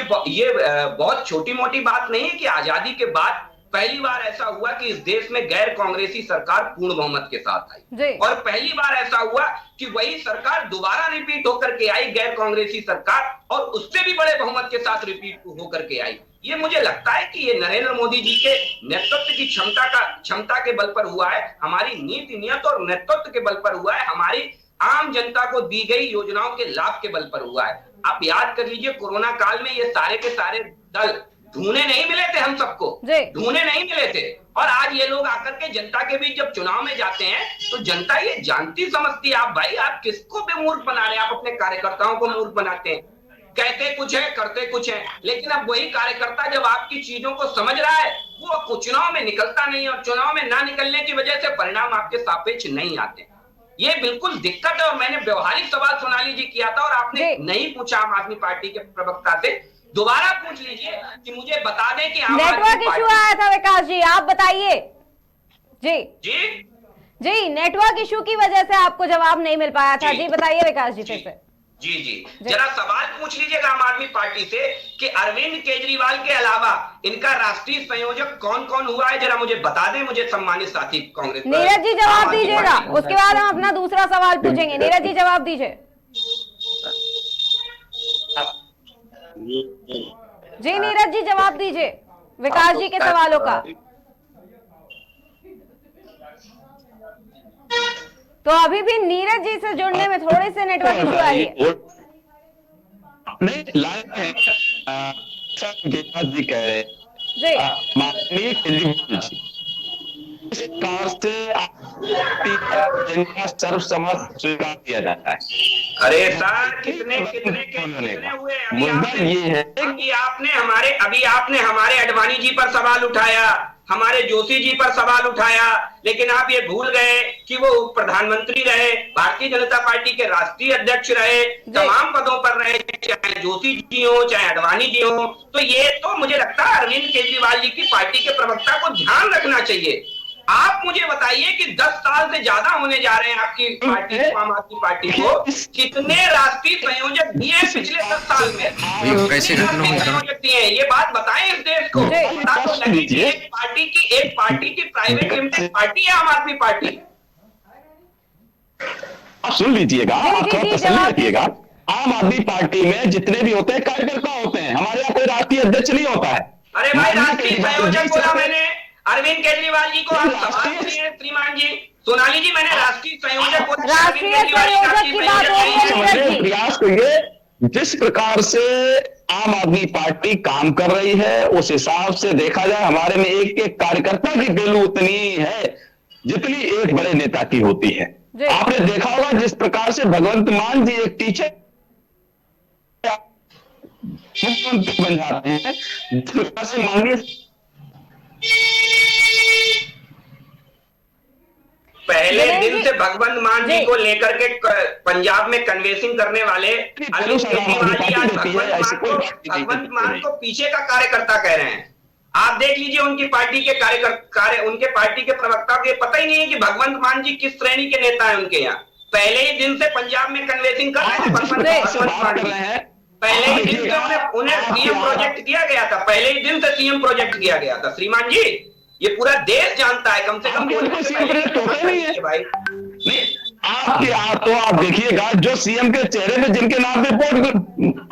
बहुत छोटी मोटी बात नहीं है कि आजादी के बाद पहली बार ऐसा हुआ कि इस देश में गैर कांग्रेसी सरकार पूर्ण बहुमत के साथ आई, और पहली बार ऐसा हुआ कि वही सरकार दोबारा रिपीट होकर के आई, गैर कांग्रेसी सरकार, और उससे भी बड़े बहुमत के साथ रिपीट होकर के आई। ये मुझे लगता है कि ये नरेंद्र मोदी जी के नेतृत्व की क्षमता के बल पर हुआ है, हमारी नीति नियत और नेतृत्व के बल पर हुआ है, हमारी आम जनता को दी गई योजनाओं के लाभ के बल पर हुआ है। आप याद कर लीजिए, कोरोना काल में ये सारे के सारे दल ढूंढे नहीं मिले थे, हम सबको ढूंढे नहीं मिले थे। और आज ये लोग आकर के जनता के बीच जब चुनाव में जाते हैं तो जनता ये जानती समझती है। आप भाई आप किसको बेमूर्ख बना रहे हैं? आप अपने कार्यकर्ताओं को मूर्ख बनाते हैं, कहते कुछ है करते कुछ है। लेकिन अब वही कार्यकर्ता जब आपकी चीजों को समझ रहा है वो चुनाव में निकलता नहीं है, और चुनाव में ना निकलने की वजह से परिणाम आपके सापेक्ष नहीं आते। ये बिल्कुल दिक्कत है। और मैंने व्यवहारिक सवाल सोनाली जी किया था और आपने नहीं पूछा आम आदमी पार्टी के प्रवक्ता से। दोबारा पूछ लीजिए कि मुझे बता दें कि नेटवर्क इशू आया था विकास जी, आप बताइए। जी जी जी, नेटवर्क इशू की वजह से आपको जवाब नहीं मिल पाया था। जी बताइए विकास जी फिर से। जी जी, जरा सवाल पूछ लीजिएगा आम आदमी पार्टी से कि अरविंद केजरीवाल के अलावा इनका राष्ट्रीय संयोजक कौन कौन हुआ है, जरा मुझे बता दें मुझे सम्मानित साथी कांग्रेस। नीरज जी जवाब दीजिएगा, उसके बाद हम अपना दूसरा सवाल पूछेंगे। नीरज जी जवाब दीजिए। जी नीरज जी जवाब दीजिए विकास जी के सवालों का। तो अभी भी नीरज जी से जुड़ने में थोड़े से नेटवर्क इशू आई है। नहीं लाइन है, जी कह रहे जी माननीय केजरीवाल जी इस कार से सर्वसम्मत स्वीकार किया जाता है। अरे सर कितने हुए? मुद्दा ये है कि आपने हमारे अडवाणी जी पर सवाल उठाया, हमारे जोशी जी पर सवाल उठाया, लेकिन आप ये भूल गए कि वो प्रधानमंत्री रहे, भारतीय जनता पार्टी के राष्ट्रीय अध्यक्ष रहे, तमाम पदों पर रहे, चाहे जोशी जी हो चाहे अडवाणी जी हो। तो ये तो मुझे लगता है अरविंद केजरीवाल जी की पार्टी के प्रवक्ता को ध्यान रखना चाहिए। आप मुझे बताइए कि 10 साल से ज्यादा होने जा रहे हैं आपकी पार्टी को, आम आदमी पार्टी को, कितने राष्ट्रीय संयोजक दिए हैं पिछले 10 साल में? संयोजक दिए हैं, ये बात बताएं इस देश को। पता तो लगे कि एक पार्टी की प्राइवेट लिमिटेड पार्टी है आम आदमी पार्टी। आप सुन लीजिएगा, आप थोड़ा तसल्ली रखिएगा। आम आदमी पार्टी में जितने भी होते हैं कार्यकर्ता होते हैं, हमारे यहाँ कोई राष्ट्रीय अध्यक्ष नहीं होता है। अरे भाई राष्ट्रीय संयोजक बोला मैंने अरविंद केजरीवाल जी को। आप सवाल सुनिए श्रीमान जी, सोनाली जी, मैंने राष्ट्रीय संयोजक प्रयास करिए। जिस प्रकार से आम आदमी पार्टी काम कर रही है उस हिसाब से देखा जाए हमारे में एक एक कार्यकर्ता की वैल्यू उतनी है जितनी एक बड़े नेता की होती है। आपने देखा होगा जिस प्रकार से भगवंत मान जी एक टीचर बन जाते हैं, जिस प्रकार से माननीय पहले दिन से भगवंत मान जी को लेकर के पंजाब में कन्वेंसिंग करने वाले अरविंद केजरीवाल जी आज भगवंत मान को पीछे का कार्यकर्ता कह रहे हैं। आप देख लीजिए उनकी पार्टी के उनके पार्टी के प्रवक्ता को ये पता ही नहीं है कि भगवंत मान जी किस श्रेणी के नेता है उनके यहाँ। पहले ही दिन से पंजाब में कन्वेंसिंग कर रहे थे भगवंत मान जी। पहले ही दिन से उन्हें सीएम प्रोजेक्ट किया गया था, पहले ही दिन से सीएम प्रोजेक्ट किया गया था। श्रीमान जी ये पूरा देश जानता है, कम से कम भाई तो आप देखिएगा जो सीएम के चेहरे पे जिनके नाम पे वोट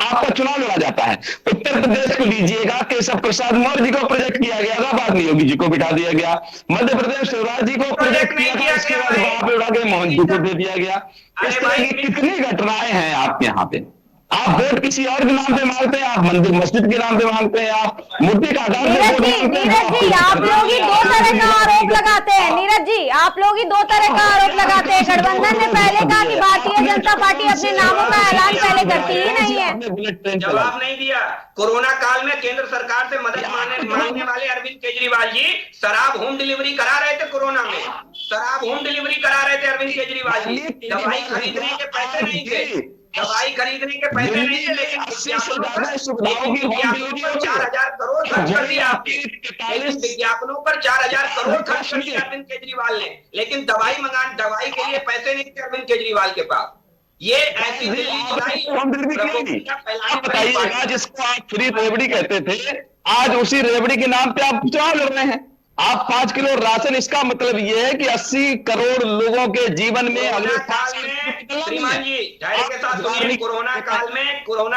आपका चुनाव लड़ा जाता है। उत्तर प्रदेश को लीजिएगा, केशव प्रसाद मौर्य जी को प्रोजेक्ट किया गया था, बाद में योगी जी को बिठा दिया गया। मध्य प्रदेश शिवराज जी को प्रोजेक्ट किया गया, उसके बाद वहां पे उड़ा के मोहन जी को दे दिया गया। इस तरह की कितनी घटनाएं हैं आपके यहाँ पे। आप वोट किसी और के नाम पे मांगते हैं, आप मंदिर मस्जिद के नाम पे मांगते हैं, आप मूर्ति का आधार पे वोट मांगते हैं। नीरज जी आप लोग ही दो तरह का आरोप लगाते हैं। नीरज जी आप लोग ही दो तरह का आरोप लगाते हैं। गठबंधन ने पहले कहा कि भारतीय जनता पार्टी अपने नामों का ऐलान पहले करती ही नहीं है। जवाब नहीं दिया। कोरोना काल में केंद्र सरकार से मदद मांगने वाले अरविंद केजरीवाल जी शराब होम डिलीवरी करा रहे थे। कोरोना में शराब होम डिलीवरी करा रहे थे अरविंद केजरीवाल जी। दवाई खरीदने के पैसे नहीं थे, दवाई खरीदने के पैसे नहीं थे, लेकिन विज्ञापनों पर 4,000 करोड़ खर्च कर दिया आपने। विज्ञापनों पर 4,000 करोड़ खर्च कर दिया अरविंद केजरीवाल ने, लेकिन दवाई के लिए पैसे नहीं थे अरविंद केजरीवाल के पास। ये ऐसी बताइएगा जिसको आप फ्री रेवड़ी कहते थे, आज उसी रेवड़ी के नाम पे आप चुनाव लड़ रहे हैं। आप 5 किलो राशन, इसका मतलब ये है कि 80 करोड़ लोगों के जीवन में अगले 5 श्रीमान जी धैर्य के साथ सुनिए। कोरोना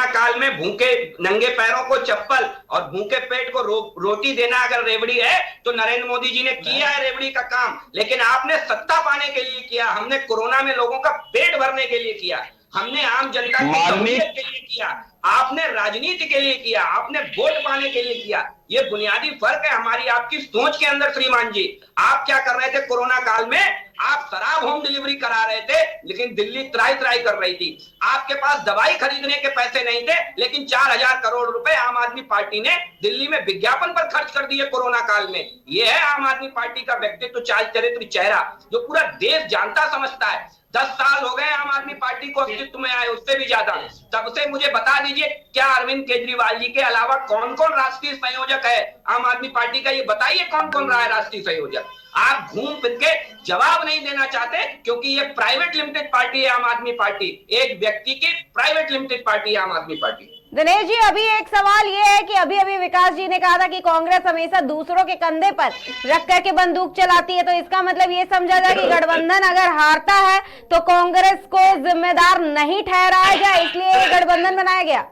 काल में भूखे नंगे पैरों को चप्पल और भूखे पेट को रोटी देना अगर रेवड़ी है तो नरेंद्र मोदी जी ने किया है रेवड़ी का काम, लेकिन आपने सत्ता पाने के लिए किया, हमने कोरोना में लोगों का पेट भरने के लिए किया, हमने आम जनता की सहूलियत के लिए किया, आपने राजनीति के लिए किया, आपने वोट पाने के लिए किया। ये बुनियादी फर्क है हमारी आपकी सोच के अंदर श्रीमान जी। आप क्या कर रहे थे कोरोना काल में? आप शराब होम डिलीवरी करा रहे थे, लेकिन दिल्ली त्राई कर रही थी। आपके पास दवाई खरीदने के पैसे नहीं थे, लेकिन 4000 करोड़ रुपए आम आदमी पार्टी ने दिल्ली में विज्ञापन पर खर्च कर दिए कोरोना काल में। ये है आम आदमी पार्टी का व्यक्तित्व, चाल चरित्र, चेहरा, जो पूरा देश जानता समझता है। 10 साल हो गए आम आदमी पार्टी को अस्तित्व में आए, उससे भी ज्यादा। तब से मुझे बता दीजिए, क्या अरविंद केजरीवाल जी के अलावा कौन कौन राष्ट्रीय संयोजक है आम आदमी पार्टी का? ये बताइए कौन कौन रहा है राष्ट्रीय संयोजक? आप घूम फिर के जवाब नहीं देना चाहते, क्योंकि ये प्राइवेट लिमिटेड पार्टी है आम आदमी पार्टी, एक व्यक्ति की प्राइवेट लिमिटेड पार्टी है आम आदमी पार्टी। दिनेश जी, अभी एक सवाल ये है कि अभी विकास जी ने कहा था कि कांग्रेस हमेशा दूसरों के कंधे पर रख करके बंदूक चलाती है, तो इसका मतलब ये समझा जाए कि गठबंधन अगर हारता है तो कांग्रेस को जिम्मेदार नहीं ठहराया गया, इसलिए ये गठबंधन बनाया गया।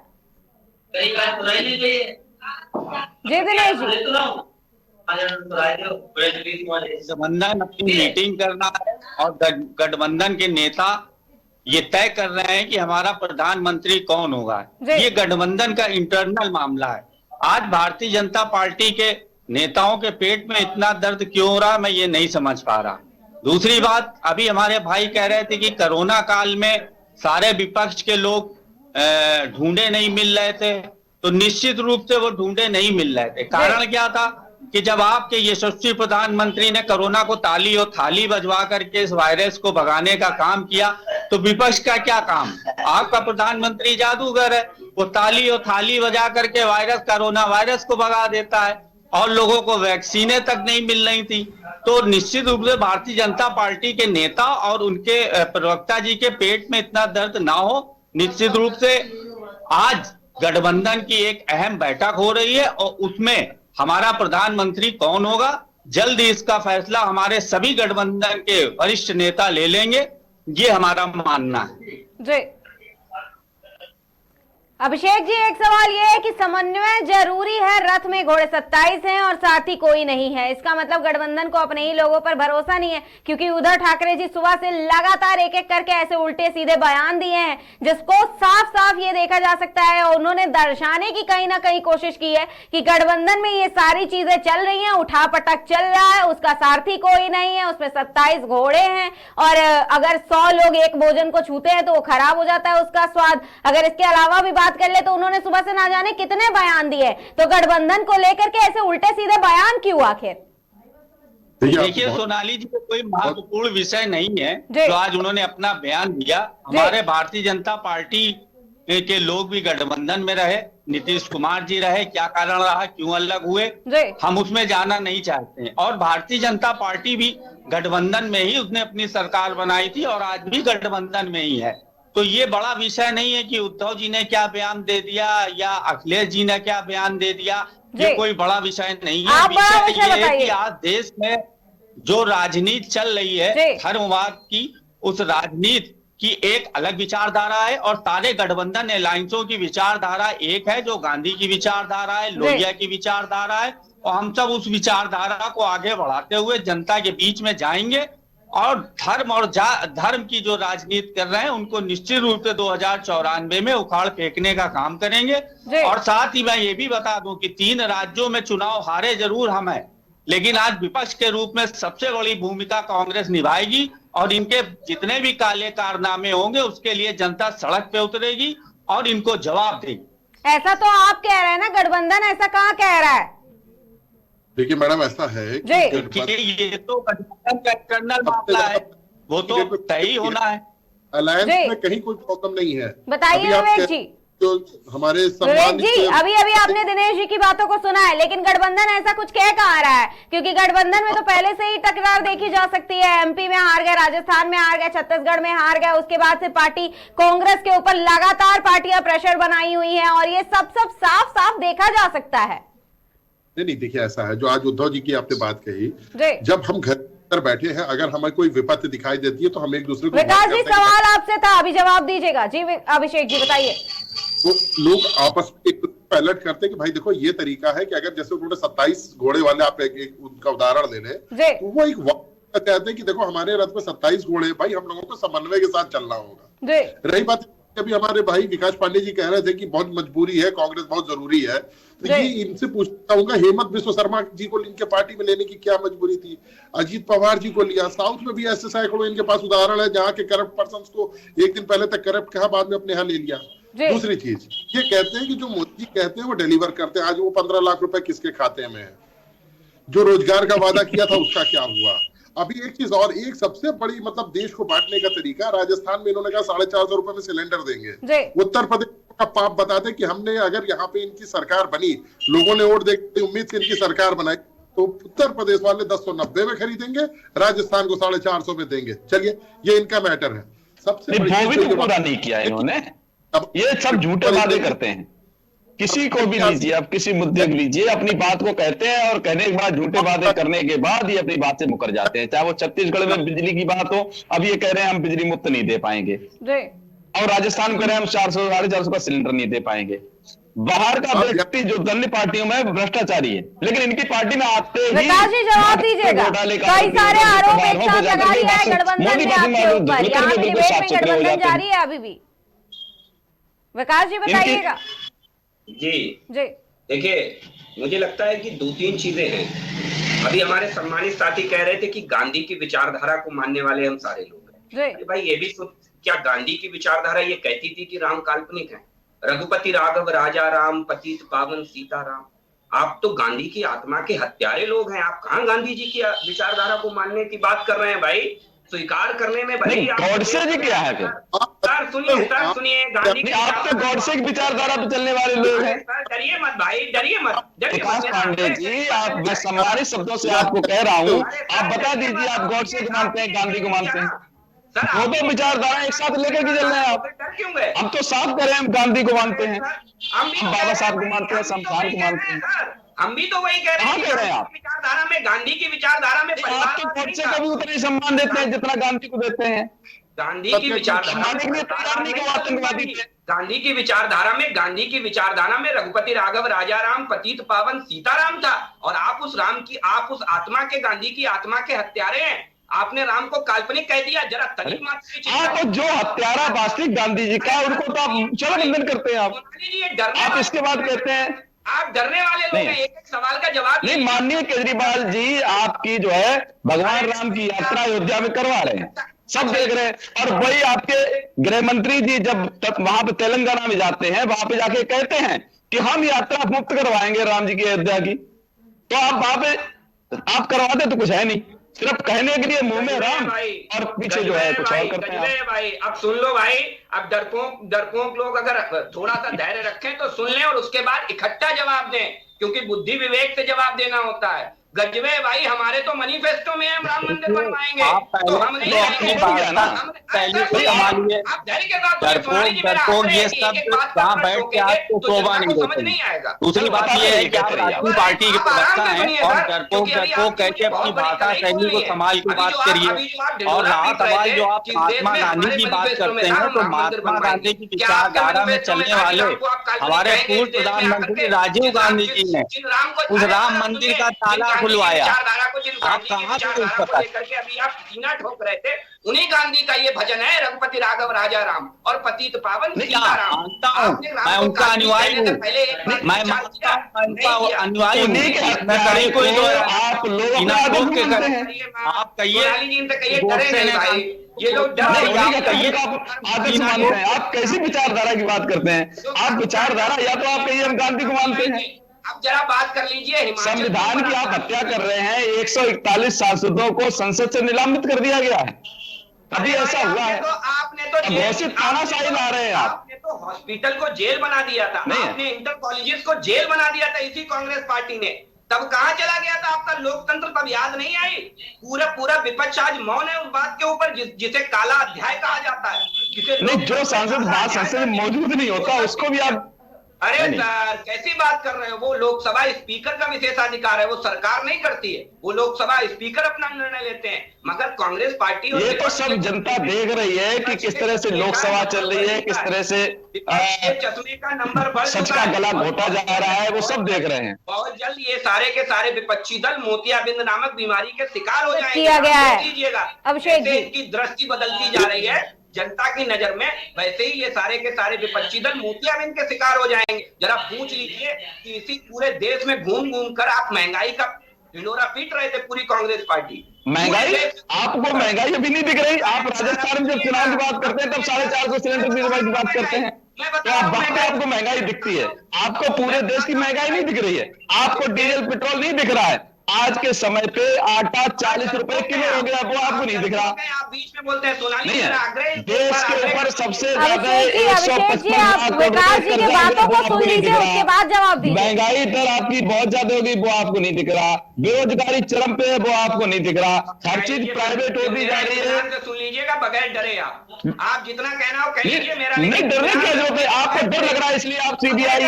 जी दिनेश जी, गठबंधन अपनी मीटिंग करना है और गठबंधन के नेता ये तय कर रहे हैं कि हमारा प्रधानमंत्री कौन होगा। ये गठबंधन का इंटरनल मामला है। आज भारतीय जनता पार्टी के नेताओं के पेट में इतना दर्द क्यों हो रहा, मैं ये नहीं समझ पा रहा। दूसरी बात, अभी हमारे भाई कह रहे थे कि कोरोना काल में सारे विपक्ष के लोग ढूंढे नहीं मिल रहे थे, तो निश्चित रूप से वो ढूंढे नहीं मिल रहे थे। कारण क्या था कि जब आपके यशस्वी प्रधानमंत्री ने कोरोना को ताली और थाली बजवा करके इस वायरस को भगाने का काम किया, तो विपक्ष का क्या काम? आपका प्रधानमंत्री जादूगर है, वो ताली और थाली बजा करके कोरोना वायरस को भगा देता है, और लोगों को वैक्सीनें तक नहीं मिल रही थी। तो निश्चित रूप से भारतीय जनता पार्टी के नेता और उनके प्रवक्ता जी के पेट में इतना दर्द ना हो। निश्चित रूप से आज गठबंधन की एक अहम बैठक हो रही है और उसमें हमारा प्रधानमंत्री कौन होगा, जल्द ही इसका फैसला हमारे सभी गठबंधन के वरिष्ठ नेता ले लेंगे, ये हमारा मानना है। जी अभिषेक जी, एक सवाल ये है कि समन्वय जरूरी है, रथ में घोड़े 27 हैं और साथी कोई नहीं है, इसका मतलब गठबंधन को अपने ही लोगों पर भरोसा नहीं है? क्योंकि उद्धव ठाकरे जी सुबह से लगातार एक एक करके ऐसे उल्टे सीधे बयान दिए हैं, जिसको साफ साफ ये देखा जा सकता है, और उन्होंने दर्शाने की कहीं ना कहीं कोशिश की है कि गठबंधन में ये सारी चीजें चल रही हैं, उठापटक चल रहा है, उसका सारथी कोई नहीं है, उसमें 27 घोड़े हैं, और अगर 100 लोग एक भोजन को छूते हैं तो वो खराब हो जाता है उसका स्वाद। अगर इसके अलावा भी बात कर ले तो उन्होंने सुबह से ना जाने कितने बयान दिए, तो गठबंधन को लेकर के ऐसे उल्टे सीधे बयान क्यों आखिर? देखिए सोनाली जी, कोई महत्वपूर्ण विषय नहीं है जो आज उन्होंने अपना बयान दिया। हमारे भारतीय जनता पार्टी के लोग भी गठबंधन में रहे, नीतीश कुमार जी रहे, क्या कारण रहा, क्यों अलग हुए, हम उसमें जाना नहीं चाहते हैं। और भारतीय जनता पार्टी भी गठबंधन में ही उसने अपनी सरकार बनाई थी और आज भी गठबंधन में ही है। तो ये बड़ा विषय नहीं है कि उद्धव जी ने क्या बयान दे दिया या अखिलेश जी ने क्या बयान दे दिया, ये कोई बड़ा विषय नहीं है। विषय ये है कि आज देश में जो राजनीति चल रही है धर्मवाद की, उस राजनीति की एक अलग विचारधारा है और सारे गठबंधन अलायंसों की विचारधारा एक है, जो गांधी की विचारधारा है, लोहिया की विचारधारा है, और हम सब उस विचारधारा को आगे बढ़ाते हुए जनता के बीच में जाएंगे और धर्म की जो राजनीति कर रहे हैं उनको निश्चित रूप से 2094 में उखाड़ फेंकने का काम करेंगे। और साथ ही मैं ये भी बता दूं कि 3 राज्यों में चुनाव हारे जरूर हम हैं, लेकिन आज विपक्ष के रूप में सबसे बड़ी भूमिका कांग्रेस निभाएगी और इनके जितने भी काले कारनामे होंगे उसके लिए जनता सड़क पे उतरेगी और इनको जवाब देगी। ऐसा तो आप कह रहे हैं ना, गठबंधन ऐसा कहाँ कह रहा है? देखिए मैडम, ऐसा है कि ये तो गठबंधन का इंटरनल मामला है, वो तो तय होना है। अलायंस में कहीं कोई प्रॉब्लम नहीं है। बताइए विवेक जी। जो हमारे विवेक जी, अभी आपने दिनेश जी की बातों को सुना है, लेकिन गठबंधन ऐसा कुछ कह कहाँ रहा है? क्योंकि गठबंधन में तो पहले से ही टकरार देखी जा सकती है। एमपी में हार गए, राजस्थान में हार गए, छत्तीसगढ़ में हार गए, उसके बाद से पार्टी कांग्रेस के ऊपर लगातार पार्टियां प्रेशर बनाई हुई है और ये सब साफ साफ देखा जा सकता है। नहीं, देखिए ऐसा है, जो आज उद्धव जी की आपने बात कही, जब हम घर बैठे हैं, अगर हमें कोई विपत्ति दिखाई देती है तो हम एक दूसरे को। विकास जी, सवाल आपसे था, अभी जवाब दीजिएगा। जी अभिषेक जी बताइए। तो लोग आपस में एक अलर्ट करते हैं कि भाई देखो ये तरीका है कि अगर जैसे उन्होंने 27 घोड़े वाले, आप एक उनका उदाहरण ले लें, तो वो एक कहते हैं कि देखो हमारे रथ में 27 घोड़े, भाई हम लोगों को समन्वय के साथ चलना होगा। रही बात अभी हमारे भाई विकास पांडे जी कह रहे थे कि बहुत मजबूरी है, कांग्रेस बहुत जरूरी है, तो ये इनसे पूछता हूँ, हेमंत बिस्व शर्मा जी को इनके पार्टी में लेने की क्या मजबूरी थी? अजीत पवार जी को लिया, साउथ में भी ऐसे सैकड़ों इनके पास उदाहरण है जहाँ के करप्ट पर्सन को एक दिन पहले तक करप्ट कहा, बाद में अपने यहाँ ले लिया। दूसरी चीज ये कहते हैं कि जो मोदी जी कहते हैं वो डिलीवर करते हैं। आज वो 15 लाख रुपए किसके खाते में है? जो रोजगार का वादा किया था उसका क्या हुआ? अभी एक चीज और, एक सबसे बड़ी मतलब देश को बांटने का तरीका, राजस्थान में इन्होंने कहा 450 रुपए में सिलेंडर देंगे। उत्तर प्रदेश का पाप बताते कि हमने अगर यहाँ पे इनकी सरकार बनी, लोगों ने वोट देकर उम्मीद से इनकी सरकार बनाई, तो उत्तर प्रदेश वाले 1090 में खरीदेंगे, राजस्थान को 450 में देंगे। चलिए ये इनका मैटर है। सबसे बड़ी पूरा नहीं किया इन्होंने, ये सब झूठे वादे करते हैं। किसी को भी लीजिए, आप किसी मुद्दे को लीजिए, अपनी बात को कहते हैं और कहने के बाद झूठे वादे करने के बाद ही अपनी बात से मुकर जाते हैं। चाहे वो छत्तीसगढ़ में बिजली की बात हो, अब ये कह रहे हैं हम बिजली मुफ्त नहीं दे पाएंगे, और राजस्थान में कह रहे हैं हम 400 450 का सिलेंडर नहीं दे पाएंगे। बाहर का व्यक्ति जो अन्य पार्टियों में भ्रष्टाचारी है, लेकिन इनकी पार्टी में आते ही जवाब दीजिएगा। कई सारे आरोप एक साथ लगा दिया है गठबंधन ने आपके ऊपर, यहाँ पे डिबेट में गठबंधन जारी है अभी भी। विकास जी बताइएगा। जी देखिए, मुझे लगता है कि 2-3 चीजें हैं। अभी हमारे सम्मानित साथी कह रहे थे कि गांधी की विचारधारा को मानने वाले हम सारे लोग हैं। भाई ये भी क्या गांधी की विचारधारा ये कहती थी कि राम काल्पनिक है? रघुपति राघव राजा राम, पतित पावन सीता राम। आप तो गांधी की आत्मा के हत्यारे लोग हैं। आप कहाँ गांधी जी की विचारधारा को मानने की बात कर रहे हैं भाई? स्वीकार करने में भाई गॉडसे जी क्या है? सुनिए गांधी की, आप तो गॉडसे की विचारधारा पे चलने वाले लोग हैं। डरिए मत भाई, डरिए मत। विकास पांडे जी, आप मैं सम्मानित शब्दों से आपको कह रहा हूँ, आप बता दीजिए आप गॉडसे को मानते हैं, गांधी को मानते हैं? वो तो विचारधारा एक साथ लेकर के चल रहे हैं आप। हम तो साफ करें, हम गांधी को मानते हैं, हम बाबा साहब को मानते हैं, शमशान को मानते हैं। हम भी तो वही कह रहे हैं आप विचारधारा में, गांधी की विचारधारा में आपके गॉडसे को भी उतना ही सम्मान देते हैं जितना गांधी को देते हैं। गांधी की विचारधारा गांधी की विचारधारा में रघुपति राघव राजा राम, पतित पावन सीताराम था, और आप उस आत्मा के, गांधी की आत्मा के हत्यारे हैं। आपने राम को काल्पनिक कह दिया। जरा तनिक मात्र तो जो हत्यारा वास्तविक गांधी जी का, उनको तो आप चरण करते हैं आप इसके बाद कहते हैं आप डरने वाले लोग हैं। एक सवाल का जवाब नहीं। माननीय केजरीवाल जी आपकी जो है भगवान राम की यात्रा अयोध्या में करवा रहे हैं, सब देख रहे हैं। और वही आपके गृह मंत्री जी जब तक वहां पे तेलंगाना में जाते हैं, वहां पे जाके कहते हैं कि हम यात्रा मुक्त करवाएंगे राम जी की अयोध्या की। तो आप वहां पे आप करवाते तो कुछ है नहीं, सिर्फ कहने के लिए मुंह में राम और पीछे जो है कुछ और करते हैं भाई। अब सुन लो भाई, अब डरपोक लोग अगर थोड़ा सा धैर्य रखें तो सुन लें और उसके बाद इकट्ठा जवाब दें, क्योंकि बुद्धि विवेक से जवाब देना होता है। गजबे भाई, हमारे तो मैनिफेस्टो में हम राम मंदिर बनवाएंगे, तो हम नहीं अपनी बात ना पहले से संभालिए। डरपोक ये सब जहाँ बैठ के आपको शोभा नहीं देते। दूसरी बात ये है कि आप अपनी पार्टी के प्रवक्ता हैं और डरपोक कह के अपनी भाषा शैली को संभाल के बात करिए। और रहा सवाल जो आप महात्मा गांधी की बात करते हैं, तो महात्मा गांधी की विचारधारा में चलने वाले हमारे पूर्व प्रधानमंत्री राजीव गांधी जी ने उस राम मंदिर का ताला खुलवाया। आप कहाँ से करके अभी आप सीना ठोक रहे थे, उन्हीं गांधी का ये भजन है, रघुपति राघव राजा राम और पतित पावन सीताराम। मैं उनका अनुयायी हूँ, मैं अनुयायी हूँ। मैं कहीं कोई आप लोग आप कहिए डरे नहीं भाई, ये लोग आप कैसी विचारधारा की बात करते हैं? आप विचारधारा या तो आप कहिए हम गांधी को मानते हैं। अब जरा बात कर लीजिए, संविधान की आप हत्या कर रहे हैं। 141 सांसदों को संसद से निलंबित कर दिया गया है। अभी ऐसा हुआ है, आपने तो घोषित तानाशाही ला रहे हैं। आपने तो हॉस्पिटल को जेल बना दिया था, आपने इंटर कॉलेजेस को जेल बना दिया था इसी कांग्रेस पार्टी ने। तब कहां चला गया था आपका लोकतंत्र? तब याद नहीं आई? पूरा विपक्ष आज मौन है उस बात के ऊपर जिसे काला अध्याय कहा जाता है, जिसे नहीं, जो सांसद बात संसद में मौजूद नहीं होता उसको भी आप अरे सर कैसी बात कर रहे हो? वो लोकसभा स्पीकर का विशेषाधिकार है, वो सरकार नहीं करती है, वो लोकसभा स्पीकर अपना निर्णय लेते हैं। मगर कांग्रेस पार्टी और ये तो सब जनता देख रही है कि किस तरह से लोकसभा चल रही है, किस तरह से चश्मे का नंबर बढ़ सच का गला घोटा जा रहा है, वो सब देख रहे हैं। बहुत जल्द ये सारे के सारे विपक्षी दल मोतियाबिंद नामक बीमारी के शिकार हो जाएंगे। किया गया है। कीजिएगा अभिषेक जी, इनकी दृष्टि बदलती जा रही है। जनता की नजर में वैसे ही ये सारे के सारे विपक्षी दल मोतियाबिंद के शिकार हो जाएंगे। जरा पूछ लीजिए कि इसी पूरे देश में घूम घूम कर आप महंगाई का ढिंढोरा पीट रहे थे, पूरी कांग्रेस पार्टी। महंगाई, आपको महंगाई अभी नहीं दिख रही? आप राजस्थान में जब चुनाव की बात करते हैं तब 450 सिलेंडर की बात करते हैं, तो आपको महंगाई दिखती है। आपको पूरे देश की महंगाई नहीं दिख रही है, आपको डीजल पेट्रोल नहीं दिख रहा है। आज के समय पे आटा 40 रुपए किलो हो गया, वो आपको नहीं दिख रहा। आप बीच में बोलते हैं सोनाली, नहीं है, देश के ऊपर सबसे ज्यादा अभिषेक जी, आप विकास जी की बातों को सुन लीजिए, उसके बाद जवाब दीजिए। महंगाई दर आपकी बहुत ज्यादा होगी, वो आपको नहीं दिख रहा। बेरोजगारी चरम पे है, वो आपको नहीं दिख रहा। हर चीज प्राइवेट होती जा रही है। सुन लीजिएगा, बगैर डरे आप जितना कहना हो कह लीजिए। मेरा नहीं, डरने की क्या जरूरत है? आपको डर लग रहा है इसलिए आप सीबीआई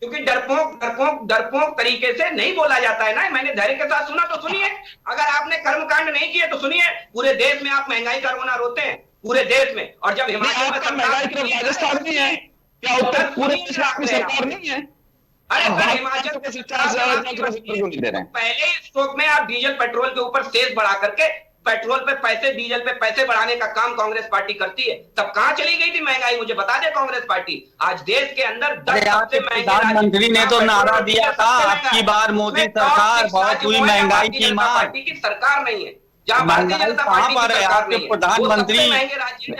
क्योंकि डरपोक तरीके से नहीं बोला जाता है ना। मैंने धैर्य के साथ सुना, तो सुनिए। अगर आपने कर्मकांड नहीं किए तो सुनिए। पूरे देश में आप महंगाई का रोना रोते हैं, पूरे देश में। और जब हिमाचल में महंगाई सिर्फ राजस्थान नहीं है क्या? उत्तर पूरे देश में आपकी सरकार नहीं है? अरे हिमाचल पहले स्ट्रोक में आप डीजल पेट्रोल के ऊपर सेस बढ़ा करके पेट्रोल पे पैसे, डीजल पे पैसे बढ़ाने का काम कांग्रेस पार्टी करती है। तब कहां चली गई थी महंगाई? मुझे बता दे कांग्रेस पार्टी। आज देश के अंदर प्रधानमंत्री ने तो नारा दिया था, आपकी बार मोदी सरकार, बहुत हुई महंगाई की मार। पार्टी की सरकार नहीं है, जहाँ महंगाई कहाँ पर है? आपके प्रधानमंत्री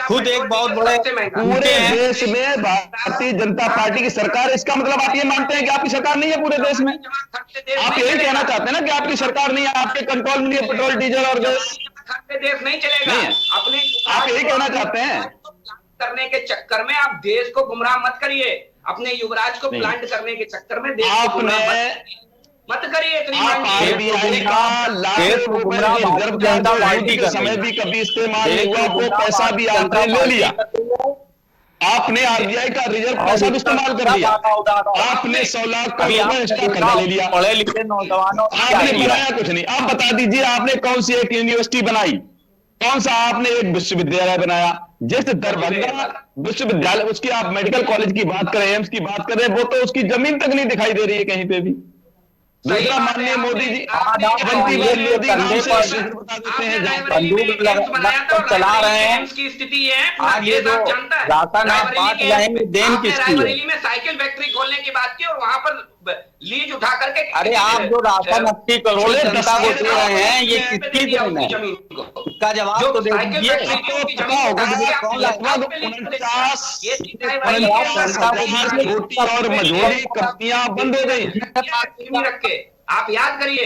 खुद एक बहुत बड़े पूरे देश में भारतीय जनता पार्टी की सरकार। इसका मतलब आप ये मानते हैं कि आपकी सरकार नहीं है पूरे देश में? आप यही कहना चाहते हैं ना कि आपकी सरकार नहीं है, आपके कंट्रोल में पेट्रोल, डीजल और गैस? देश नहीं चलेगा। अपने आप यही कहना चाहते हैं? करने के चक्कर में आप देश को गुमराह मत करिए। अपने युवराज को प्लांट करने के चक्कर में देश को गुमराह मत करिए। आरबीआई का लाखों रुपए के समय भी कभी इस्तेमाल हुआ, वो पैसा भी आपने ले लिया। आपने आरबीआई का रिजर्व पैसा भी इस्तेमाल कर लिया। आपने 100 लाख करोड़ रुपए एक्स्ट्रा कर्जा ले लिया। पढ़े लिखे नौजवानों आपने बनाया कुछ नहीं। आप बता दीजिए, आपने कौन सी एक यूनिवर्सिटी बनाई? कौन सा आपने एक विश्वविद्यालय बनाया? जैसे दरभंगा विश्वविद्यालय, उसकी आप मेडिकल कॉलेज की बात करें, एम्स की बात करें, वो तो उसकी जमीन तक नहीं दिखाई दे रही है कहीं पे भी। दूसरा, माननीय मोदी जी चला रहे हैं की स्थिति है। आज ये जो राशन आप बांट रहे हैं, देन किसकी है? में साइकिल फैक्ट्री खोलने की बात की और वहां पर लीज उठा करके, अरे आप जो राशन 80 करोड़ जनता को दे रहे हैं, ये किसकी जमीन है? इसका जवाब तो दे दीजिए। रोटी और मजदूरी कंपनियां बंद हो गई। आप याद करिए,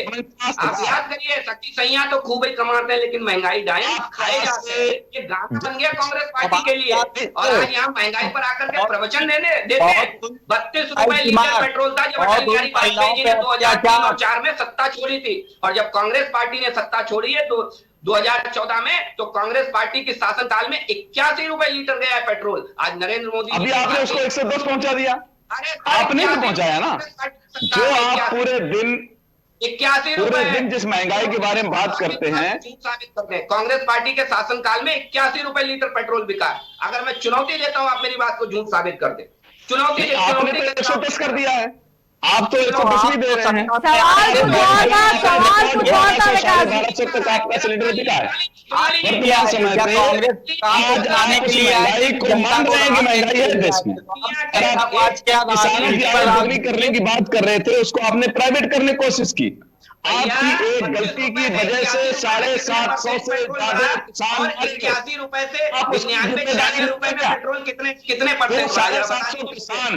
शक्ति सैया तो खूब ही कमाते हैं, लेकिन महंगाई डायन खाए जाते हैं। ये गाना बन गया कांग्रेस पार्टी के लिए। और आज यहाँ महंगाई पर आकर के प्रवचन देते हैं। 32 रुपए लीटर पेट्रोल था जब अटल बिहारी वाजपेयी जी ने 2003 और 2004 में सत्ता छोड़ी थी। और जब कांग्रेस पार्टी ने सत्ता छोड़ी है तो 2014 में, तो कांग्रेस पार्टी के शासनकाल में 81 रुपए लीटर गया है पेट्रोल। आज नरेंद्र मोदी अभी आपने उसको 110 पहुंचा दिया। आपने तो पहुंचाया ना। जो आप पूरे दिन 81 दिन जिस महंगाई के बारे में बात करते हैं, कांग्रेस पार्टी के शासनकाल में 81 रुपए लीटर पेट्रोल बिका। अगर मैं चुनौती देता हूं, आप मेरी बात को झूठ साबित कर दे। चुनौती आपने तो 110 कर दिया है। आप तो 110 भी दे रहे हैं। सवाल कुछ और था विकास जी। तक आपका सिलेंडर बिका है। वर्तमान समय पे आज आने के लिए महंगाई को मान रहे हैं कि महंगाई है देश में। किसानों की आय दोगुनी करने की बात कर रहे थे, उसको आपने प्राइवेट करने की कोशिश की। आपकी एक गलती की वजह से 750 से ज्यादा किसान 81 रुपए से 99 रुपए में पेट्रोल कितने परसेंट? 750 किसान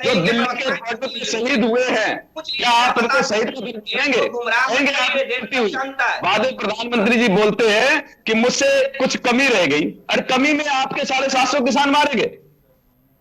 जो दिल्ली के बॉर्डर पे शहीद हुए हैं, क्या आप उनको शहीद को देंगे? बाद में प्रधानमंत्री जी बोलते हैं कि मुझसे कुछ कमी रह गई। अरे कमी में आपके 750 किसान मारे गए।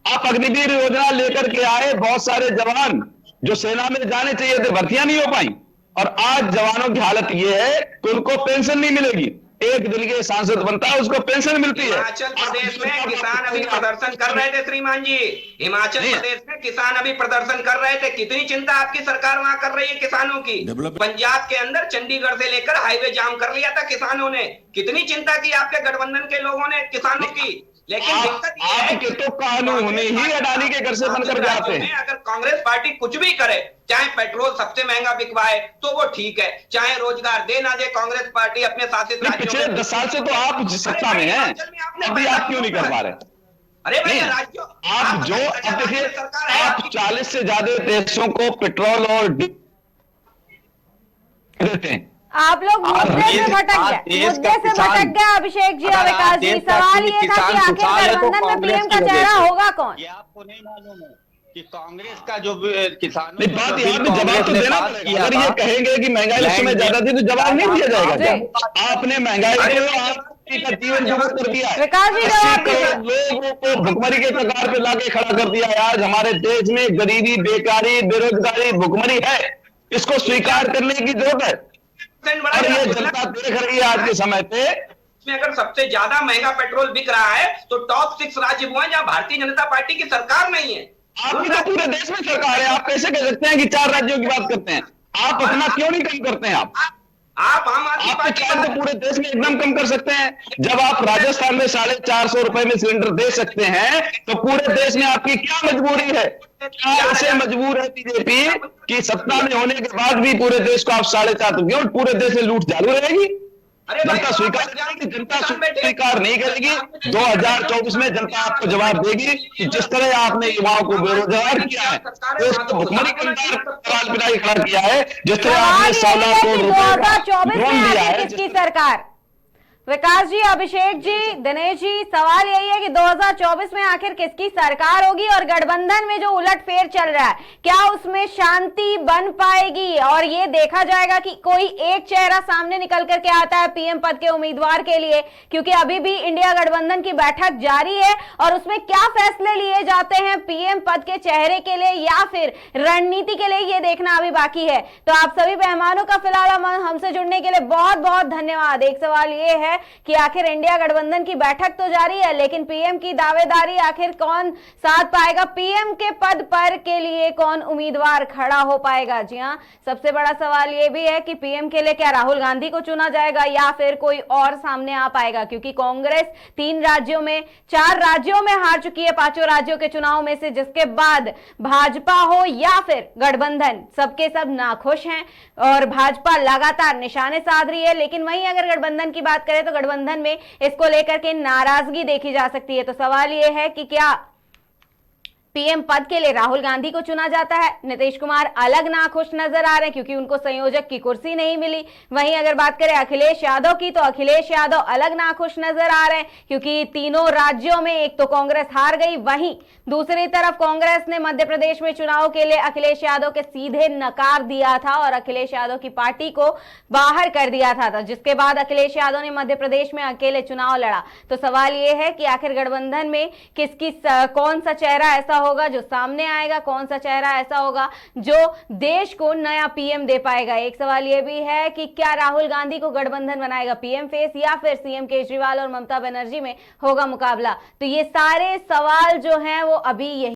आप अग्निवीर योजना लेकर के आए, बहुत सारे जवान जो सेना में जाने चाहिए थे, भर्तियां नहीं हो पाई। और आज जवानों की हालत यह है कि उनको पेंशन नहीं मिलेगी। एक दिन के सांसद बनता है, उसको पेंशन मिलती है। हिमाचल प्रदेश में किसान अभी प्रदर्शन कर रहे थे श्रीमान जी। हिमाचल प्रदेश में किसान अभी प्रदर्शन कर रहे थे। कितनी चिंता आपकी सरकार वहां कर रही है किसानों की? पंजाब के अंदर चंडीगढ़ से लेकर हाईवे जाम कर लिया था किसानों ने। कितनी चिंता की आपके गठबंधन के लोगों ने किसानों की? लेकिन दिक्कत ये है आपके तो कानून ही अडानी के घर से बनकर जाते हैं। अगर कांग्रेस पार्टी कुछ भी करे, चाहे पेट्रोल सबसे महंगा बिकवाए तो वो ठीक है, चाहे रोजगार दे ना दे कांग्रेस पार्टी अपने शासित राज्यों पिछले 10 साल से तो आप सत्ता में हैं, अभी आप क्यों नहीं कर पा रहे? अरे भैया राज्यों आप जो अब देखिए, आप 40 से ज्यादा देशों को पेट्रोल और देते हैं। आप लोग मुद्दे से भटक गए अभिषेक जी और विकास जी। सवाल ये था कि आखिर गठबंधन में पीएम का चेहरा होगा कौन? ये आपको नहीं मालूम है कि कांग्रेस का जो किसानों नहीं, बात यहाँ पे जवाब तो देना पड़ेगा। अगर ये कहेंगे कि महंगाई इस समय ज्यादा थी तो जवाब नहीं दिया जाएगा क्या? आपने महंगाई को का जीवन जुगत कर दिया है, विकास जी जवाब लोगों को भुखमरी के कगार पे लाके खड़ा कर दिया है। आज हमारे देश में गरीबी, बेकारी, बेरोजगारी, भुखमरी है, इसको स्वीकार करने की जरूरत है और ये जनता देख रही है आज के समय पे। इसमें अगर सबसे ज्यादा महंगा पेट्रोल बिक रहा है तो टॉप 6 राज्य वो हैं जहां भारतीय जनता पार्टी की सरकार नहीं है। आपकी तो पूरे देश में सरकार है, आप कैसे कह सकते हैं कि 4 राज्यों की बात करते हैं? आप अपना क्यों नहीं कम करते हैं? आप आम आदमी पार्टी तो पूरे देश में एकदम कम कर सकते हैं। जब आप राजस्थान में 450 रुपए में सिलेंडर दे सकते हैं तो पूरे देश में आपकी क्या मजबूरी है? क्या ऐसे मजबूर है बीजेपी कि सत्ता में होने के बाद भी पूरे देश को आप 4.5 क्यों पूरे देश में लूट चालू रहेगी? जनता स्वीकार करेगी? जनता स्वीकार नहीं करेगी। 2024 में जनता आपको जवाब देगी कि जिस तरह आपने युवाओं को बेरोजगार किया है, देश को भुखमरी के सवाल पिटाई खड़ा किया है, जिस तरह आपने 16 करोड़ रुपए लोन दिया है किसकी सरकार? विकास जी, अभिषेक जी, दिनेश जी, सवाल यही है कि 2024 में आखिर किसकी सरकार होगी और गठबंधन में जो उलटफेर चल रहा है क्या उसमें शांति बन पाएगी? और ये देखा जाएगा कि कोई एक चेहरा सामने निकल करके आता है पीएम पद के उम्मीदवार के लिए, क्योंकि अभी भी इंडिया गठबंधन की बैठक जारी है और उसमें क्या फैसले लिए जाते हैं पीएम पद के चेहरे के लिए या फिर रणनीति के लिए, ये देखना अभी बाकी है। तो आप सभी मेहमानों का फिलहाल हमसे जुड़ने के लिए बहुत बहुत धन्यवाद। एक सवाल ये है कि आखिर इंडिया गठबंधन की बैठक तो जारी है, लेकिन पीएम की दावेदारी आखिर कौन साध पाएगा? पीएम के पद पर के लिए कौन उम्मीदवार खड़ा हो पाएगा? जी हां, सबसे बड़ा सवाल यह भी है कि पीएम के लिए क्या राहुल गांधी को चुना जाएगा या फिर कोई और सामने आ पाएगा? क्योंकि कांग्रेस 4 राज्यों में हार चुकी है 5 राज्यों के चुनाव में से, जिसके बाद भाजपा हो या फिर गठबंधन सबके सब नाखुश हैं और भाजपा लगातार निशाने साध रही है। लेकिन वहीं अगर गठबंधन की बात करें तो गठबंधन में इसको लेकर के नाराजगी देखी जा सकती है। तो सवाल यह है कि क्या पीएम पद के लिए राहुल गांधी को चुना जाता है? नीतीश कुमार अलग नाखुश नजर आ रहे हैं क्योंकि उनको संयोजक की कुर्सी नहीं मिली। वहीं अगर बात करें अखिलेश यादव की तो अखिलेश यादव अलग नाखुश नजर आ रहे हैं क्योंकि तीनों राज्यों में एक तो कांग्रेस हार गई, वहीं दूसरी तरफ कांग्रेस ने मध्य प्रदेश में चुनाव के लिए अखिलेश यादव के सीधे नकार दिया था और अखिलेश यादव की पार्टी को बाहर कर दिया था, जिसके बाद अखिलेश यादव ने मध्य प्रदेश में अकेले चुनाव लड़ा। तो सवाल यह है कि आखिर गठबंधन में कौन सा चेहरा ऐसा होगा जो सामने आएगा, कौन सा चेहरा ऐसा होगा जो देश को नया पीएम दे पाएगा? एक सवाल यह भी है कि क्या राहुल गांधी को गठबंधन बनाएगा पीएम फेस या फिर सीएम केजरीवाल और ममता बनर्जी में होगा मुकाबला? तो ये सारे सवाल जो हैं वो अभी यही